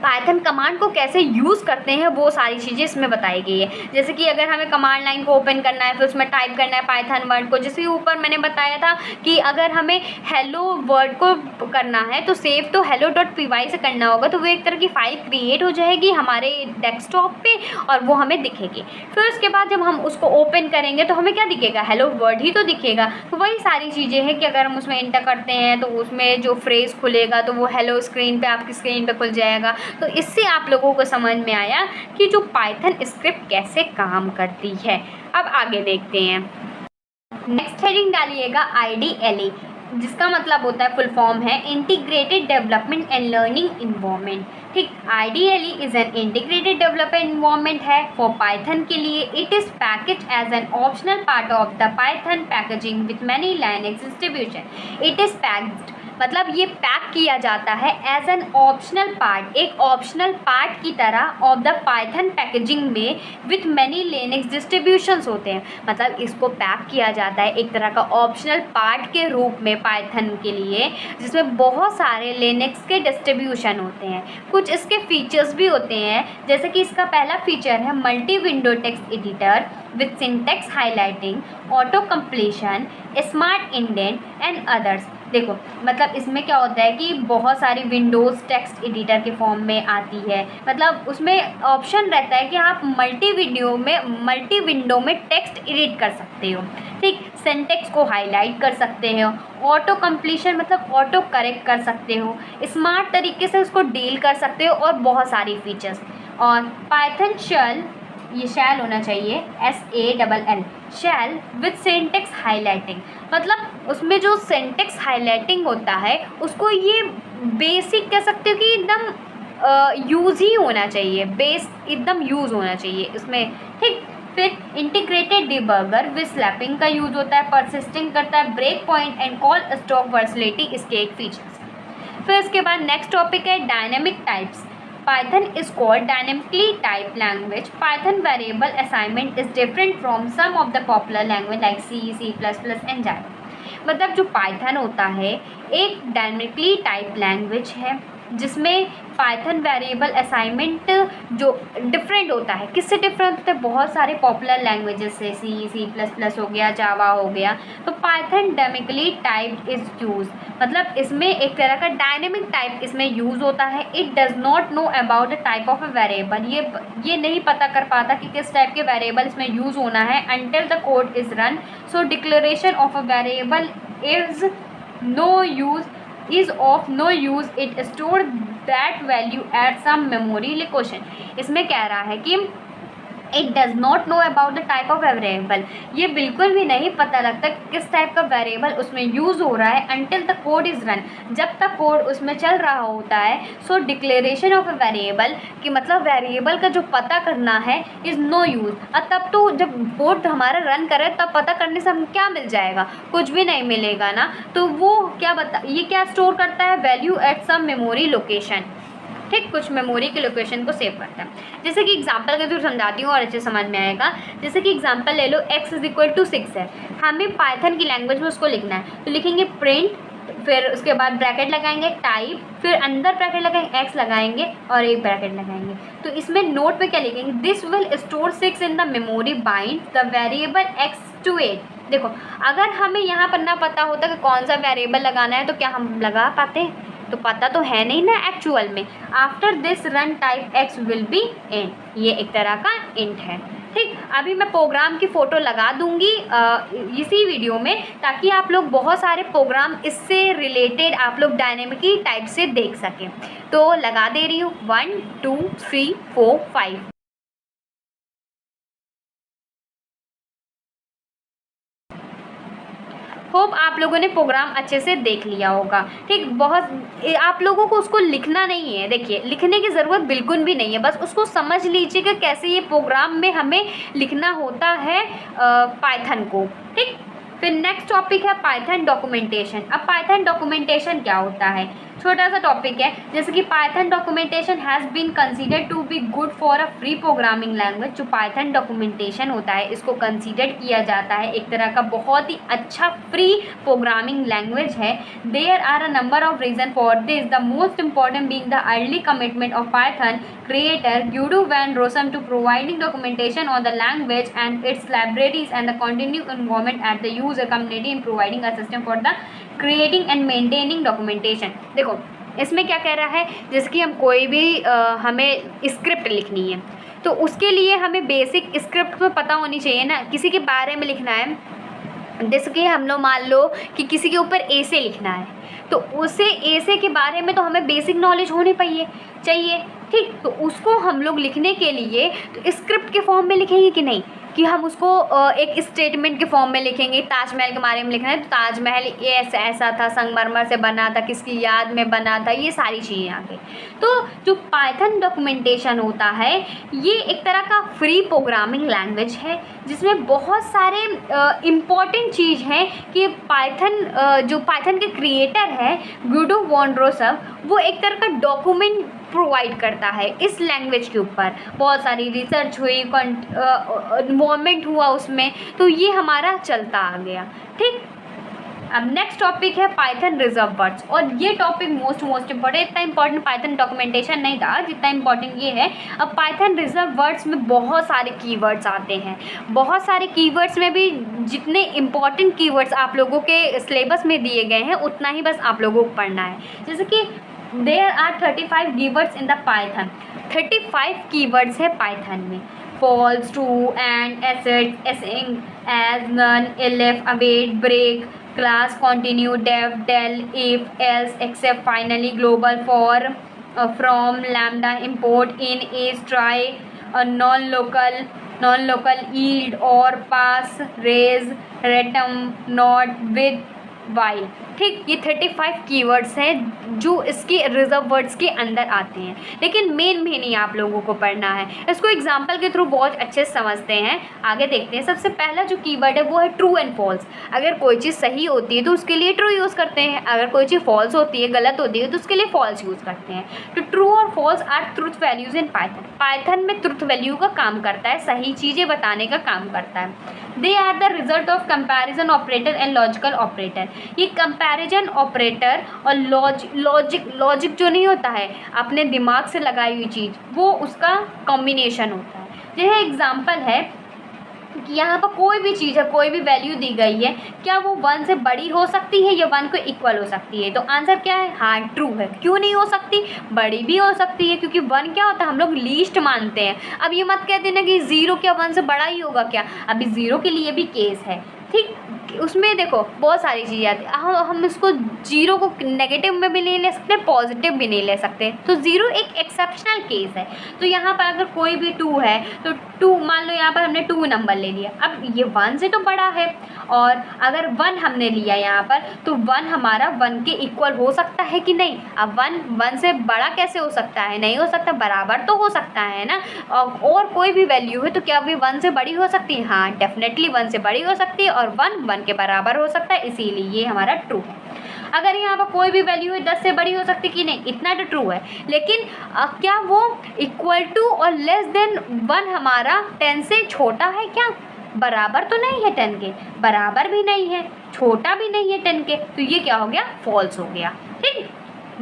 पाइथन कमांड को कैसे यूज़ करते हैं वो सारी चीज़ें इसमें बताई गई है। जैसे कि अगर हमें कमांड लाइन को ओपन करना है, फिर उसमें टाइप करना है पाइथन वर्ड को, जैसे ऊपर मैंने बताया था कि अगर हमें हेलो वर्ड को करना है तो सेव तो hello.py से करना होगा, तो वो एक तरह की फ़ाइल क्रिएट हो जाएगी हमारे डेस्कटॉप पे और वो हमें दिखेगी। फिर उसके बाद जब हम उसको ओपन करेंगे तो हमें क्या दिखेगा, हेलो वर्ड ही तो दिखेगा। तो वही सारी चीज़ें हैं कि अगर हम उसमें इंटर करते हैं तो उसमें जो फ्रेज़ खुलेगा तो वो हेलो स्क्रीन पे आपकी स्क्रीन पे खुल जाएगा। तो इससे आप लोगों को समझ में आया कि जो पाइथन स्क्रिप्ट कैसे काम करती है। अब आगे देखते हैं। नेक्स्ट हेडिंग डालिएगा IDLE, जिसका मतलब होता है, फुल फॉर्म है integrated development and learning environment. ठीक, IDLE is an integrated development environment है फॉर पाइथन के लिए। It is package as an optional part of the Python packaging with many Linux distribution. It is packed, मतलब ये पैक किया जाता है एज एन ऑप्शनल पार्ट, एक ऑप्शनल पार्ट की तरह ऑफ द पाइथन पैकेजिंग में विथ मैनी लिनक्स डिस्ट्रीब्यूशंस होते हैं। मतलब इसको पैक किया जाता है एक तरह का ऑप्शनल पार्ट के रूप में पाइथन के लिए, जिसमें बहुत सारे लिनक्स के डिस्ट्रीब्यूशन होते हैं। कुछ इसके फीचर्स भी होते हैं, जैसे कि इसका पहला फीचर है multi window text editor with syntax highlighting, auto completion, smart indent and others. देखो मतलब इसमें क्या होता है कि बहुत सारी विंडोज़ टेक्स्ट एडिटर के फॉर्म में आती है, मतलब उसमें ऑप्शन रहता है कि आप मल्टी विंडो में टेक्स्ट एडिट कर सकते हो, ठीक। सिंटैक्स को हाईलाइट कर सकते हो, ऑटो कंप्लीशन मतलब ऑटो करेक्ट कर सकते हो, स्मार्ट तरीके से उसको डील कर सकते हो और बहुत सारी फीचर्स। और पाइथन शेल, ये शैल होना चाहिए, SALL, shell with syntax highlighting, मतलब उसमें जो सिंटैक्स हाईलाइटिंग होता है उसको ये बेसिक कह सकते हो कि एकदम यूज़ ही होना चाहिए, बेस एकदम यूज़ होना चाहिए इसमें, ठीक। फिर इंटीग्रेटेड डिबगर विद स्लैपिंग का यूज़ होता है, परसिस्टिंग करता है, break point and call stock versatility, इसके एक फीचर्स। फिर इसके बाद नेक्स्ट टॉपिक है dynamic types. Python is called dynamically typed language. Python variable assignment is different from some of the popular language like C, C++ and Java. मतलब जो Python होता है एक डायनेमिकली टाइप लैंग्वेज है जिसमें पाइथन वेरिएबल असाइनमेंट जो डिफरेंट होता है, किससे डिफरेंट होता है, बहुत सारे पॉपुलर लैंग्वेजेस से, C++ हो गया, जावा हो गया, तो Python dynamically typed is use, मतलब इसमें एक तरह का डायनेमिक टाइप इसमें यूज़ होता है। It does not know about the type of a variable, ये नहीं पता कर पाता कि किस टाइप के वेरिएबल इसमें यूज़ होना है until the code is run. So declaration of a variable is of no use, it store that value at some memory location। इसमें कह रहा है कि it does not know about the type of variable, ये बिल्कुल भी नहीं पता लगता किस टाइप का वेरिएबल उसमें यूज़ हो रहा है until the code is run, जब तक कोड उसमें चल रहा होता है। सो डिक्लेरेशन ऑफ अ वेरिएबल कि मतलब वेरिएबल का जो पता करना है इज़ नो यूज़, और तब तो जब कोड हमारा रन करे तब पता करने से हमें क्या मिल जाएगा, कुछ भी नहीं मिलेगा ना। तो वो ये क्या स्टोर करता है, value at some memory location, ठीक, कुछ मेमोरी के लोकेशन को सेव करता है। जैसे कि एग्जांपल के थ्रू समझाती हूँ और अच्छे समझ में आएगा। जैसे कि एग्जांपल ले लो, x = 6 है, हमें पाइथन की लैंग्वेज में उसको लिखना है, तो लिखेंगे प्रिंट, फिर उसके बाद ब्रैकेट लगाएंगे टाइप, फिर अंदर ब्रैकेट लगाएंगे, x लगाएंगे और एक ब्रैकेट लगाएंगे। तो इसमें नोट पे क्या लिखेंगे, this will store 6 in the memory, bind the variable x to 8। देखो अगर हमें यहाँ पर ना पता होता कि कौन सा वेरिएबल लगाना है तो क्या हम लगा पाते हैं, तो पता तो है नहीं ना एक्चुअल में। After this run type x will be int, ये एक तरह का इंट है, ठीक। अभी मैं प्रोग्राम की फ़ोटो लगा दूंगी इसी वीडियो में, ताकि आप लोग बहुत सारे प्रोग्राम इससे रिलेटेड आप लोग डायनेमिकली टाइप से देख सकें। तो लगा दे रही हूँ, 1 2 3 4 5। होप आप लोगों ने प्रोग्राम अच्छे से देख लिया होगा, ठीक। बहुत आप लोगों को उसको लिखना नहीं है, देखिए लिखने की ज़रूरत बिल्कुल भी नहीं है, बस उसको समझ लीजिए कि कैसे ये प्रोग्राम में हमें लिखना होता है पाइथन को, ठीक। फिर नेक्स्ट टॉपिक है पाइथन डॉक्यूमेंटेशन। अब पाइथन डॉक्यूमेंटेशन क्या होता है, छोटा सा टॉपिक है। जैसे कि Python documentation has been considered to be good for a free programming language. जो पाइथन डॉक्यूमेंटेशन होता है इसको कंसीडर किया जाता है एक तरह का बहुत ही अच्छा फ्री प्रोग्रामिंग लैंग्वेज है। There are a number of reason for this, the most important being the early commitment of Python creator Guido van Rossum to providing documentation on the language and its libraries and the continued involvement at the user community in providing a system for the creating and maintaining documentation। देखो इसमें क्या कह रहा है, जैसे कि हम कोई भी हमें स्क्रिप्ट लिखनी है तो उसके लिए हमें बेसिक स्क्रिप्ट तो पता होनी चाहिए ना, किसी के बारे में लिखना है, जैसे कि हम लोग मान लो कि किसी के ऊपर ऐसे लिखना है तो उसे ऐसे के बारे में तो हमें बेसिक नॉलेज होनी चाहिए, ठीक। तो उसको हम लोग लिखने के लिए तो स्क्रिप्ट के फॉर्म में लिखेंगे कि नहीं, कि हम उसको एक स्टेटमेंट के फॉर्म में लिखेंगे। ताजमहल के बारे में लिखना है तो ताजमहल ये ऐसा था, संगमरमर से बना था, किसकी याद में बना था, ये सारी चीज़ें आ गई। तो जो पाइथन डॉक्यूमेंटेशन होता है ये एक तरह का फ्री प्रोग्रामिंग लैंग्वेज है जिसमें बहुत सारे इम्पॉर्टेंट चीज़ हैं कि जो पाइथन के क्रिएटर है गुइडो वॉन रोसम, वो एक तरह का डॉक्यूमेंट प्रोवाइड करता है इस लैंग्वेज के ऊपर। बहुत सारी रिसर्च हुई, इन्वॉल्वमेंट हुआ उसमें, तो ये हमारा चलता आ गया, ठीक। अब नेक्स्ट टॉपिक है पाइथन रिजर्व वर्ड्स, और ये टॉपिक मोस्ट इम्पॉर्टेंट, इतना इंपॉर्टेंट पाइथन डॉक्यूमेंटेशन नहीं था जितना इंपॉर्टेंट ये है। अब पाइथन रिजर्व वर्ड्स में बहुत सारे कीवर्ड्स आते हैं, बहुत सारे कीवर्ड्स में भी जितने इंपॉर्टेंट कीवर्ड्स आप लोगों के सिलेबस में दिए गए हैं उतना ही बस आप लोगों को पढ़ना है। जैसे कि there are 35 keywords in the Python, 35 keywords है पाइथन में। False, true, and, assert, async, as, none, if, await, break, class, continue, def, del, if, else, except, finally, global, for, from, lambda, import, in, is, try, nonlocal, yield, और, pass, raise, return, not, with, while. ठीक, ये 35 कीवर्ड्स हैं जो इसके रिजर्व वर्ड्स के अंदर आते हैं, लेकिन मेन ही आप लोगों को पढ़ना है। इसको एग्जांपल के थ्रू बहुत अच्छे से समझते हैं। आगे देखते हैं। सबसे पहला जो कीवर्ड है वो है ट्रू एंड फॉल्स। अगर कोई चीज़ सही होती है तो उसके लिए ट्रू यूज़ करते हैं, अगर कोई चीज़ फॉल्स होती है, गलत होती है, तो उसके लिए फॉल्स यूज़ करते हैं। तो ट्रू और false are truth values in Python. Python में ट्रुथ वैल्यू का काम करता है, सही चीज़ें बताने का काम करता है। They are the result of comparison operator and logical operator. ये कंपैरिजन ऑपरेटर और लॉजिक जो नहीं होता है अपने दिमाग से लगाई हुई चीज़, वो उसका कॉम्बिनेशन होता है। यह एग्जांपल है कि यहाँ पर कोई भी चीज़ है, कोई भी वैल्यू दी गई है, क्या वो 1 से बड़ी हो सकती है या 1 को इक्वल हो सकती है? तो आंसर क्या है? हाँ, ट्रू है। क्यों नहीं हो सकती? बड़ी भी हो सकती है, क्योंकि 1 क्या होता है, हम लोग लीस्ट मानते हैं। अब ये मत कह देना कि 0 क्या 1 से बड़ा ही होगा क्या, अभी 0 के लिए भी केस है। ठीक, उसमें देखो बहुत सारी चीज़ें आती है। हम इसको 0 को नेगेटिव में भी नहीं ले सकते, पॉजिटिव भी नहीं ले सकते, तो 0 एक एक्सेप्शनल केस है। तो यहाँ पर अगर कोई भी 2 है तो 2 मान लो, यहाँ पर हमने 2 नंबर ले लिया, अब ये 1 से तो बड़ा है, और अगर 1 हमने लिया यहाँ पर तो 1 हमारा 1 के इक्वल हो सकता है कि नहीं? अब 1 से बड़ा कैसे हो सकता है? नहीं हो सकता, बराबर तो हो सकता है ना। और कोई भी वैल्यू है तो क्या वे 1 से बड़ी हो सकती है? हाँ, डेफिनेटली 1 से बड़ी हो सकती है, और 1 के बराबर हो सकता है, इसीलिए ये हमारा ट्रू है। अगर यहाँ पर कोई भी वैल्यू है 10 से बड़ी हो सकती कि नहीं, इतना तो ट्रू है, लेकिन क्या वो इक्वल टू और लेस देन 1 हमारा 10 से छोटा है क्या? बराबर तो नहीं है 10 के, बराबर भी नहीं है, छोटा भी नहीं है 10 के, तो ये क्या हो गया? फॉल्स हो गया। ठीक,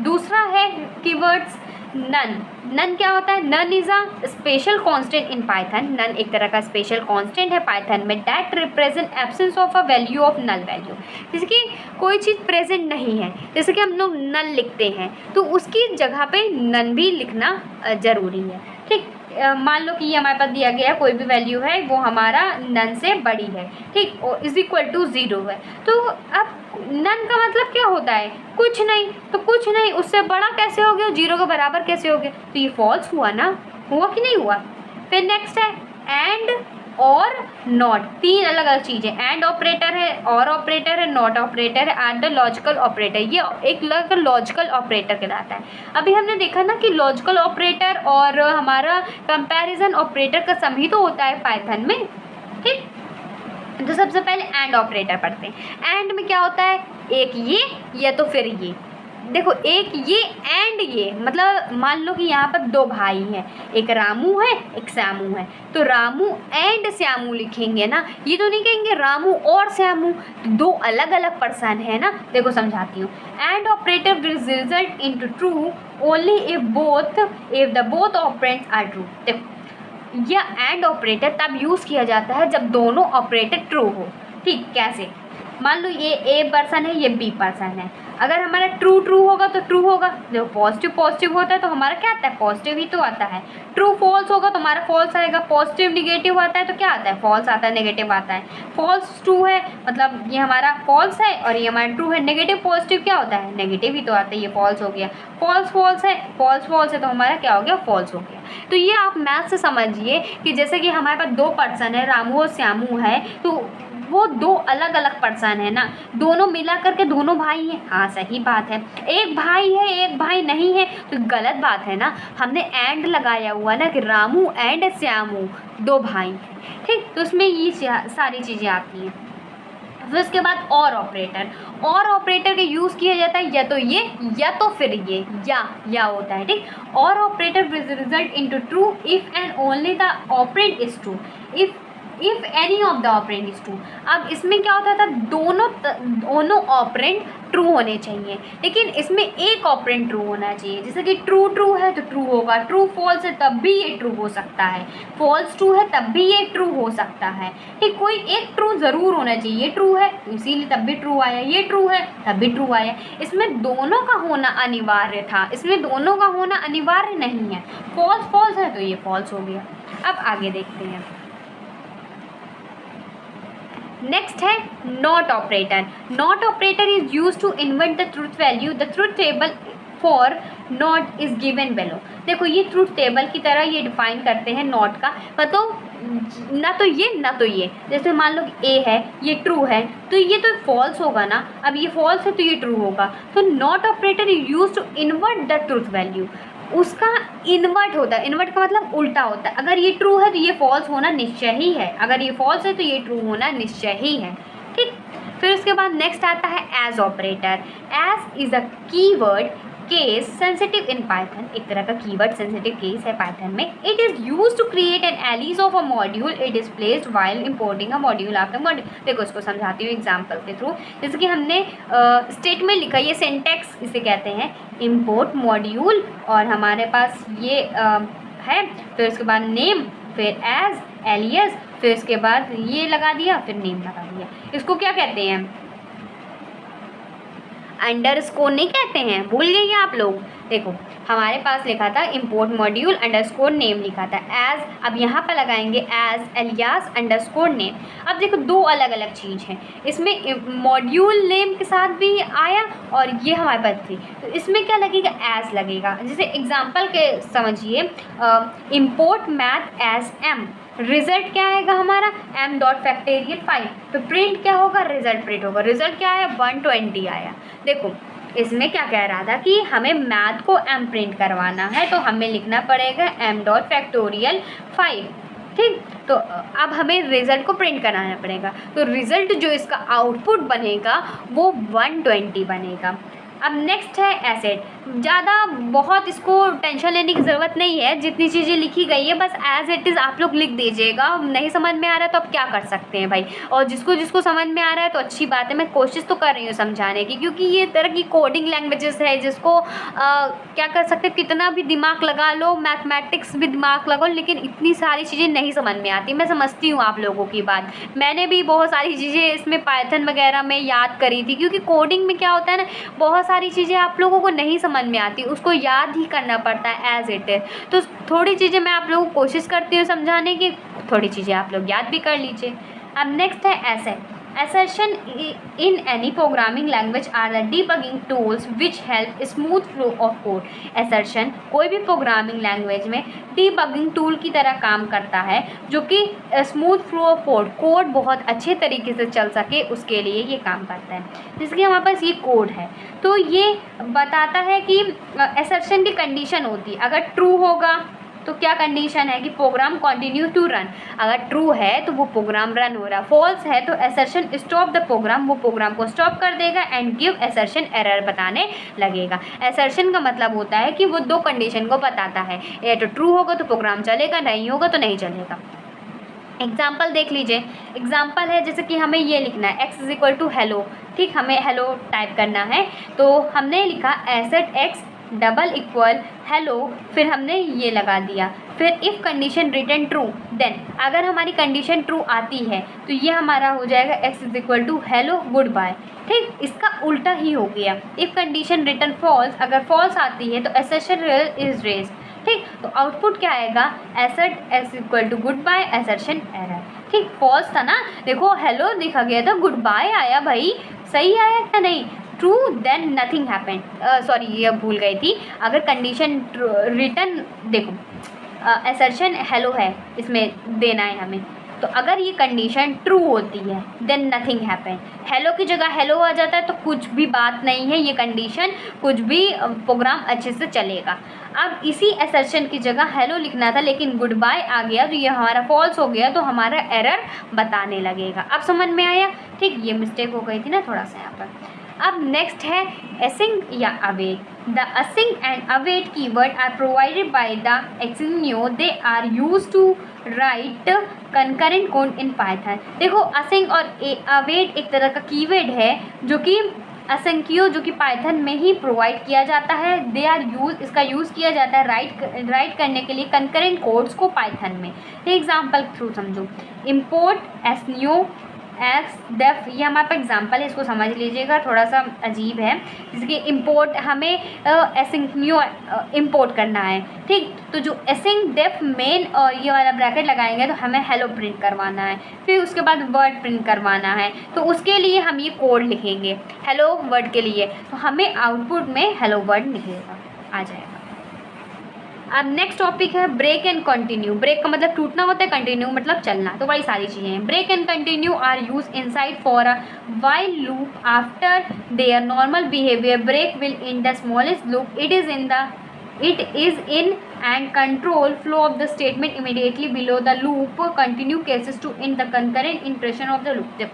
दूसरा है कीवर्ड्स नन क्या होता है? None is a special constant in Python. None एक तरह का स्पेशल कांस्टेंट है पाइथन में, that represent absence of a value of null value. जैसे कि कोई चीज़ प्रेजेंट नहीं है, जैसे कि हम लोग नल लिखते हैं तो उसकी जगह पे नन भी लिखना ज़रूरी है। ठीक, मान लो कि ये हमारे पास दिया गया कोई भी वैल्यू है, वो हमारा नन से बड़ी है, ठीक, और इज इक्वल टू 0 है, तो अब नन का मतलब क्या होता है? कुछ नहीं, तो कुछ नहीं उससे बड़ा कैसे हो गया? 0 के बराबर कैसे हो गया? तो ये फॉल्स हुआ ना, हुआ कि नहीं हुआ? फिर नेक्स्ट है एंड और नॉट, 3 अलग अलग चीज़ें। एंड ऑपरेटर है, और ऑपरेटर है, नॉट ऑपरेटर है, एंड द लॉजिकल ऑपरेटर, ये एक अलग लॉजिकल ऑपरेटर कहलाता है। अभी हमने देखा ना कि लॉजिकल ऑपरेटर और हमारा कंपैरिजन ऑपरेटर का सम ही तो होता है पाइथन में। ठीक, तो सबसे पहले एंड ऑपरेटर पढ़ते हैं। एंड में क्या होता है? एक ये या तो फिर ये। देखो, एक ये एंड ये, मतलब मान लो कि यहाँ पर 2 भाई हैं, एक रामू है एक श्यामू है, तो रामू एंड श्यामू लिखेंगे ना, ये तो नहीं कहेंगे रामू और श्यामू, तो 2 अलग अलग पर्सन है ना। देखो समझाती हूँ। And operator will result into true only if the both operands are true. देखो, यह एंड ऑपरेटर तब यूज़ किया जाता है जब दोनों ऑपरेटर ट्रू हो। ठीक, कैसे? मान लो ये ए पर्सन है, ये बी पर्सन है, अगर हमारा ट्रू होगा तो ट्रू होगा, जो पॉजिटिव होता है तो हमारा क्या आता है? पॉजिटिव ही तो आता है। ट्रू फॉल्स होगा तो हमारा फॉल्स आएगा। पॉजिटिव निगेटिव आता है तो क्या आता है? फॉल्स आता है, नेगेटिव आता है। फॉल्स ट्रू है मतलब ये हमारा फॉल्स है, और ये हमारा ट्रू है। नेगेटिव पॉजिटिव क्या होता है? नेगेटिव ही तो आता है, ये फॉल्स हो गया। फॉल्स है, फॉल्स है तो हमारा क्या हो गया? फॉल्स हो गया। तो ये आप मैथ से समझिए कि जैसे कि हमारे पास 2 पर्सन है, रामू और श्यामू है, तो वो 2 अलग अलग पर्सन है ना, दोनों मिला करके दोनों भाई हैं। हाँ, सही बात है। एक भाई है एक भाई नहीं है तो गलत बात है ना, हमने एंड लगाया हुआ ना कि रामू एंड श्यामू 2 भाई हैं। ठीक, तो उसमें ये सारी चीज़ें आती हैं। फिर उसके बाद और ऑपरेटर का यूज़ किया जाता है या तो ये या तो फिर ये, या होता है। ठीक, और operator will result into true if and only the operand is true. If if any of the operand is true. अब इसमें क्या होता था, दोनों ऑपरेंड ट्रू होने चाहिए, लेकिन इसमें एक ऑपरेंड ट्रू होना चाहिए। जैसे कि ट्रू ट्रू है तो ट्रू होगा, ट्रू फॉल्स है तब भी ये ट्रू हो सकता है, फॉल्स ट्रू है तब भी ये ट्रू हो सकता है। ठीक, कोई एक ट्रू ज़रूर होना चाहिए। ये ट्रू है तो इसीलिए तब भी ट्रू आया, ये ट्रू है तब भी ट्रू आया। इसमें दोनों का होना अनिवार्य था, इसमें दोनों का होना अनिवार्य नहीं है। फॉल्स फॉल्स है तो ये फॉल्स हो गया। अब आगे देखते हैं। नेक्स्ट है not operator. Not operator is use to invert the truth value. The truth table for not is given below. देखो ये ट्रूथ टेबल की तरह ये डिफाइन करते हैं नॉट का, मतलब ना तो ये ना तो ये। जैसे मान लो ए है, ये ट्रू है तो ये तो फॉल्स होगा ना, अब ये फॉल्स है तो ये ट्रू होगा। तो not operator is use to invert the truth value, उसका इन्वर्ट होता है। इन्वर्ट का मतलब उल्टा होता है। अगर ये ट्रू है तो ये फॉल्स होना निश्चय ही है, अगर ये फॉल्स है तो ये ट्रू होना निश्चय ही है। ठीक, फिर उसके बाद नेक्स्ट आता है as operator. As is a keyword case sensitive in Python. एक तरह का कीवर्ड सेंसिटिव केस है पाइथन में। It is use to create an alias of a module. It is placed while importing a module after module. देखो इसको समझाती हूँ एग्जाम्पल के थ्रू। जैसे कि हमने स्टेटमेंट लिखा, ये सेंटेक्स इसे कहते हैं, इम्पोर्ट मॉड्यूल, और हमारे पास ये है, फिर उसके बाद नेम, फिर एज, एलियस, फिर उसके बाद ये लगा दिया, फिर नेम लगा दिया। इसको क्या कहते हैं, अंडरस्कोर नहीं कहते हैं, भूल गए आप लोग। देखो हमारे पास लिखा था इम्पोर्ट मॉड्यूल अंडरस्कोर नेम लिखा था एज, अब यहाँ पर लगाएंगे एज एलियास अंडरस्कोर नेम। अब देखो दो अलग अलग चीज़ हैं, इसमें मॉड्यूल नेम के साथ भी आया और ये हमारे पास थी, तो इसमें क्या लगेगा, एज लगेगा। जैसे एग्जाम्पल के समझिए, import math as m, result क्या आएगा हमारा, m डॉट फैक्टेरियल 5, तो प्रिंट क्या होगा, रिजल्ट प्रिंट होगा। रिजल्ट क्या आया, 120 आया। देखो इसमें क्या कह रहा था कि हमें मैथ को m प्रिंट करवाना है, तो हमें लिखना पड़ेगा m डॉट फैक्टोरियल 5। ठीक, तो अब हमें रिज़ल्ट को प्रिंट कराना पड़ेगा, तो रिज़ल्ट जो इसका आउटपुट बनेगा वो 120 बनेगा। अब नेक्स्ट है एसेट। ज़्यादा बहुत इसको टेंशन लेने की ज़रूरत नहीं है, जितनी चीज़ें लिखी गई है बस एज इट इज़ आप लोग लिख दीजिएगा। नहीं समझ में आ रहा है तो आप क्या कर सकते हैं भाई, और जिसको जिसको समझ में आ रहा है तो अच्छी बात है, मैं कोशिश तो कर रही हूँ समझाने की, क्योंकि ये तरह की कोडिंग लैंग्वेजेस है जिसको क्या कर सकते, कितना भी दिमाग लगा लो, मैथमेटिक्स भी दिमाग लगाओ, लेकिन इतनी सारी चीज़ें नहीं समझ में आती। मैं समझती हूँ आप लोगों की बात, मैंने भी बहुत सारी चीज़ें इसमें पाइथन वगैरह में याद करी थी, क्योंकि कोडिंग में क्या होता है ना, बहुत सारी चीज़ें आप लोगों को नहीं समझ में आती, उसको याद ही करना पड़ता है एज इट इज। तो थोड़ी चीज़ें मैं आप लोगों को कोशिश करती हूँ समझाने की, थोड़ी चीज़ें आप लोग याद भी कर लीजिए। अब नेक्स्ट है asset. Assertion in any programming language are the debugging tools which help smooth flow of code. Assertion कोई भी प्रोग्रामिंग लैंग्वेज में debugging टूल की तरह काम करता है, जो कि स्मूथ फ्लो ऑफ कोड बहुत अच्छे तरीके से चल सके उसके लिए ये काम करता है। जिसके हमारे पास ये कोड है, तो ये बताता है कि assertion की कंडीशन होती है, अगर ट्रू होगा तो क्या कंडीशन है कि प्रोग्राम कंटिन्यू टू रन, अगर ट्रू है तो वो प्रोग्राम रन हो रहा, फॉल्स है तो असर्शन स्टॉप द प्रोग्राम, वो प्रोग्राम को स्टॉप कर देगा एंड गिव असर्शन एरर बताने लगेगा। असर्शन का मतलब होता है कि वो दो कंडीशन को बताता है, या तो ट्रू होगा तो प्रोग्राम चलेगा, नहीं होगा तो नहीं चलेगा। एग्जाम्पल देख लीजिए, एग्जाम्पल है जैसे कि हमें ये लिखना है x is equal to hello. ठीक, हमें हेलो टाइप करना है, तो हमने लिखा assert x double equal hello, फिर हमने ये लगा दिया, फिर if condition return true, then अगर हमारी कंडीशन ट्रू आती है तो ये हमारा हो जाएगा x is equal to hello goodbye. ठीक, इसका उल्टा ही हो गया, इफ़ कंडीशन रिटर्न फॉल्स, अगर फॉल्स आती है तो असर्शन इज रेज्ड। ठीक, तो आउटपुट क्या आएगा, assert x equal to goodbye assertion error. ठीक, फॉल्स था ना, देखो हेलो लिखा गया था, गुड बाय आया, भाई सही आया क्या नहीं, true, then nothing happened, sorry ये भूल गई थी, अगर कंडीशन रिटर्न, देखो असर्शन हेलो है इसमें देना है हमें, तो अगर ये कंडीशन ट्रू होती है देन नथिंग हैपेंड, हेलो की जगह हेलो आ जाता है तो कुछ भी बात नहीं है, ये कंडीशन कुछ भी प्रोग्राम अच्छे से चलेगा। अब इसी असर्शन की जगह हेलो लिखना था लेकिन गुड बाय आ गया, तो ये हमारा फॉल्स हो गया, तो हमारा एरर बताने लगेगा। अब समझ में आया। ठीक, ये मिस्टेक हो गई थी ना थोड़ा सा यहाँ पर। अब नेक्स्ट है असिंग या await. The async and await keyword are provided by the एक्सिन्यो, they are used to write concurrent code in Python. देखो असिंक और अवेट एक तरह का कीवर्ड है जो कि असंख्यों जो कि पाइथन में ही प्रोवाइड किया जाता है। दे आर यूज, इसका यूज़ किया जाता है राइट करने के लिए कंकरेंट कोड्स को पाइथन में। एग्जाम्पल थ्रू समझो, इम्पोर्ट एसन्यू एस डेफ, ये हमारे पास एग्जाम्पल है, इसको समझ लीजिएगा, थोड़ा सा अजीब है। जैसे कि इम्पोर्ट हमें एसिंक्न्यू इम्पोर्ट करना है, ठीक, तो जो एसिंक डेफ मेन और ये वाला ब्रैकेट लगाएंगे तो हमें हेलो प्रिंट करवाना है, फिर उसके बाद वर्ड प्रिंट करवाना है, तो उसके लिए हम ये कोड लिखेंगे हेलो वर्ड के लिए, तो हमें आउटपुट में हेलो वर्ड लिखेगा आ जाएगा। अब नेक्स्ट टॉपिक है ब्रेक एंड कंटिन्यू। ब्रेक का मतलब टूटना होता है, कंटिन्यू मतलब चलना, तो बड़ी सारी चीज़ें हैं। Break and continue are use inside for a while loop after their normal behaviour. Break will in the smallest loop, it is in and control flow of the statement immediately below the loop. Continue cases to in the concurrent iteration of the loop.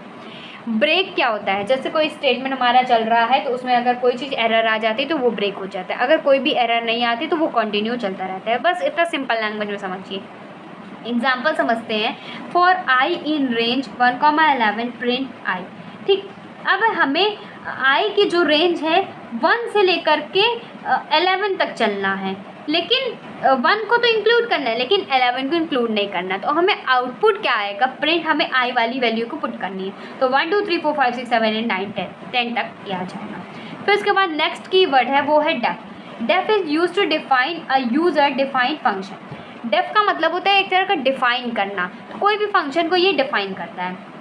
Break क्या होता है, जैसे कोई स्टेटमेंट हमारा चल रहा है तो उसमें अगर कोई चीज़ एरर आ जाती है तो वो ब्रेक हो जाता है, अगर कोई भी एरर नहीं आती तो वो कंटिन्यू चलता रहता है। बस इतना सिंपल लैंग्वेज में समझिए। एग्जाम्पल समझते हैं, for i in range 1,11 print i, ठीक। अब हमें आई की जो रेंज है 1 से लेकर के 11 तक चलना है, लेकिन 1 को तो इंक्लूड करना है लेकिन 11 को इंक्लूड नहीं करना है, तो हमें आउटपुट क्या आएगा, प्रिंट हमें आई वाली वैल्यू को पुट करनी है, तो 1 2 3 4 5 6 7 8 9 10 तक ये आ जाएगा। फिर उसके बाद नेक्स्ट की वर्ड है वो है def. Def is use to define a user defined function. Def का मतलब होता है एक तरह का डिफाइन करना, तो कोई भी फंक्शन को ये डिफाइन करता है।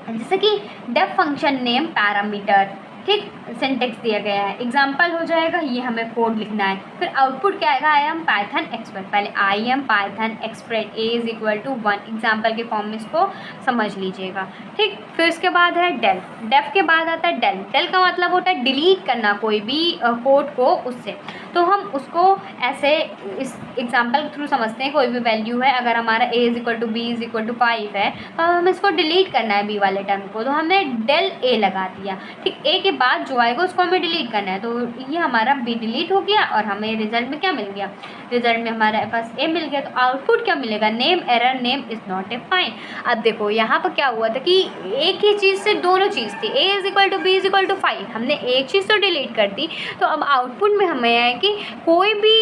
जैसे कि डेफ फंक्शन नेम पैरामीटर, ठीक, सिंटेक्स दिया गया है, एग्जाम्पल हो जाएगा, ये हमें कोड लिखना है, फिर आउटपुट क्या आएगा, आई एम पाइथन एक्सपर्ट, पहले I am Python expert a is equal to 1, example के फॉर्म में इसको समझ लीजिएगा, ठीक। फिर उसके बाद है डेल। डेफ के बाद आता है डेल। डेल का मतलब होता है डिलीट करना कोई भी कोड को उससे, तो हम उसको ऐसे इस एग्जाम्पल थ्रू समझते हैं, कोई भी वैल्यू है, अगर हमारा a is equal to b is equal to 5 है तो हम इसको डिलीट करना है बी वाले टर्म को, तो हमने डेल ए लगा दिया, ठीक। ए के बाद जो आएगा उसको हमें डिलीट करना है, तो ये हमारा बी डिलीट हो गया और हमें रिजल्ट में क्या मिल गया, रिजल्ट में हमारे पास ए मिल गया, तो आउटपुट क्या मिलेगा, name error name is not defined. अब देखो यहाँ पर क्या हुआ था कि एक ही चीज़ से दोनों चीज़ थी, a is equal to b is equal to 5, हमने एक चीज़ तो डिलीट कर दी, तो अब आउटपुट में हमें है कि कोई भी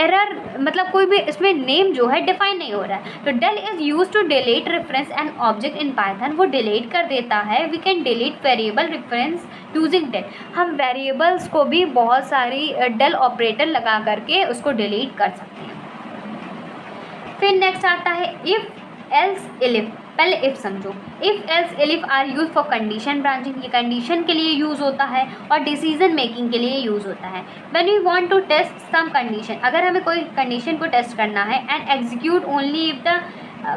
एरर मतलब कोई भी इसमें नेम जो है डिफाइन नहीं हो रहा है, तो del is use to delete reference and object in Python, वो डिलीट कर देता है। We can delete variable reference using del, हम वेरिएबल्स को भी बहुत सारी डेल ऑपरेटर लगा करके उसको डिलीट कर सकते हैं। फिर नेक्स्ट आता है इफ़ एल्स इलिफ। पहले इफ़ समझो, if else elif are use for condition branching, ये कंडीशन के लिए यूज़ होता है और डिसीजन मेकिंग के लिए यूज़ होता है। When we want to test some condition, अगर हमें कोई कंडीशन को टेस्ट करना है, and execute only if the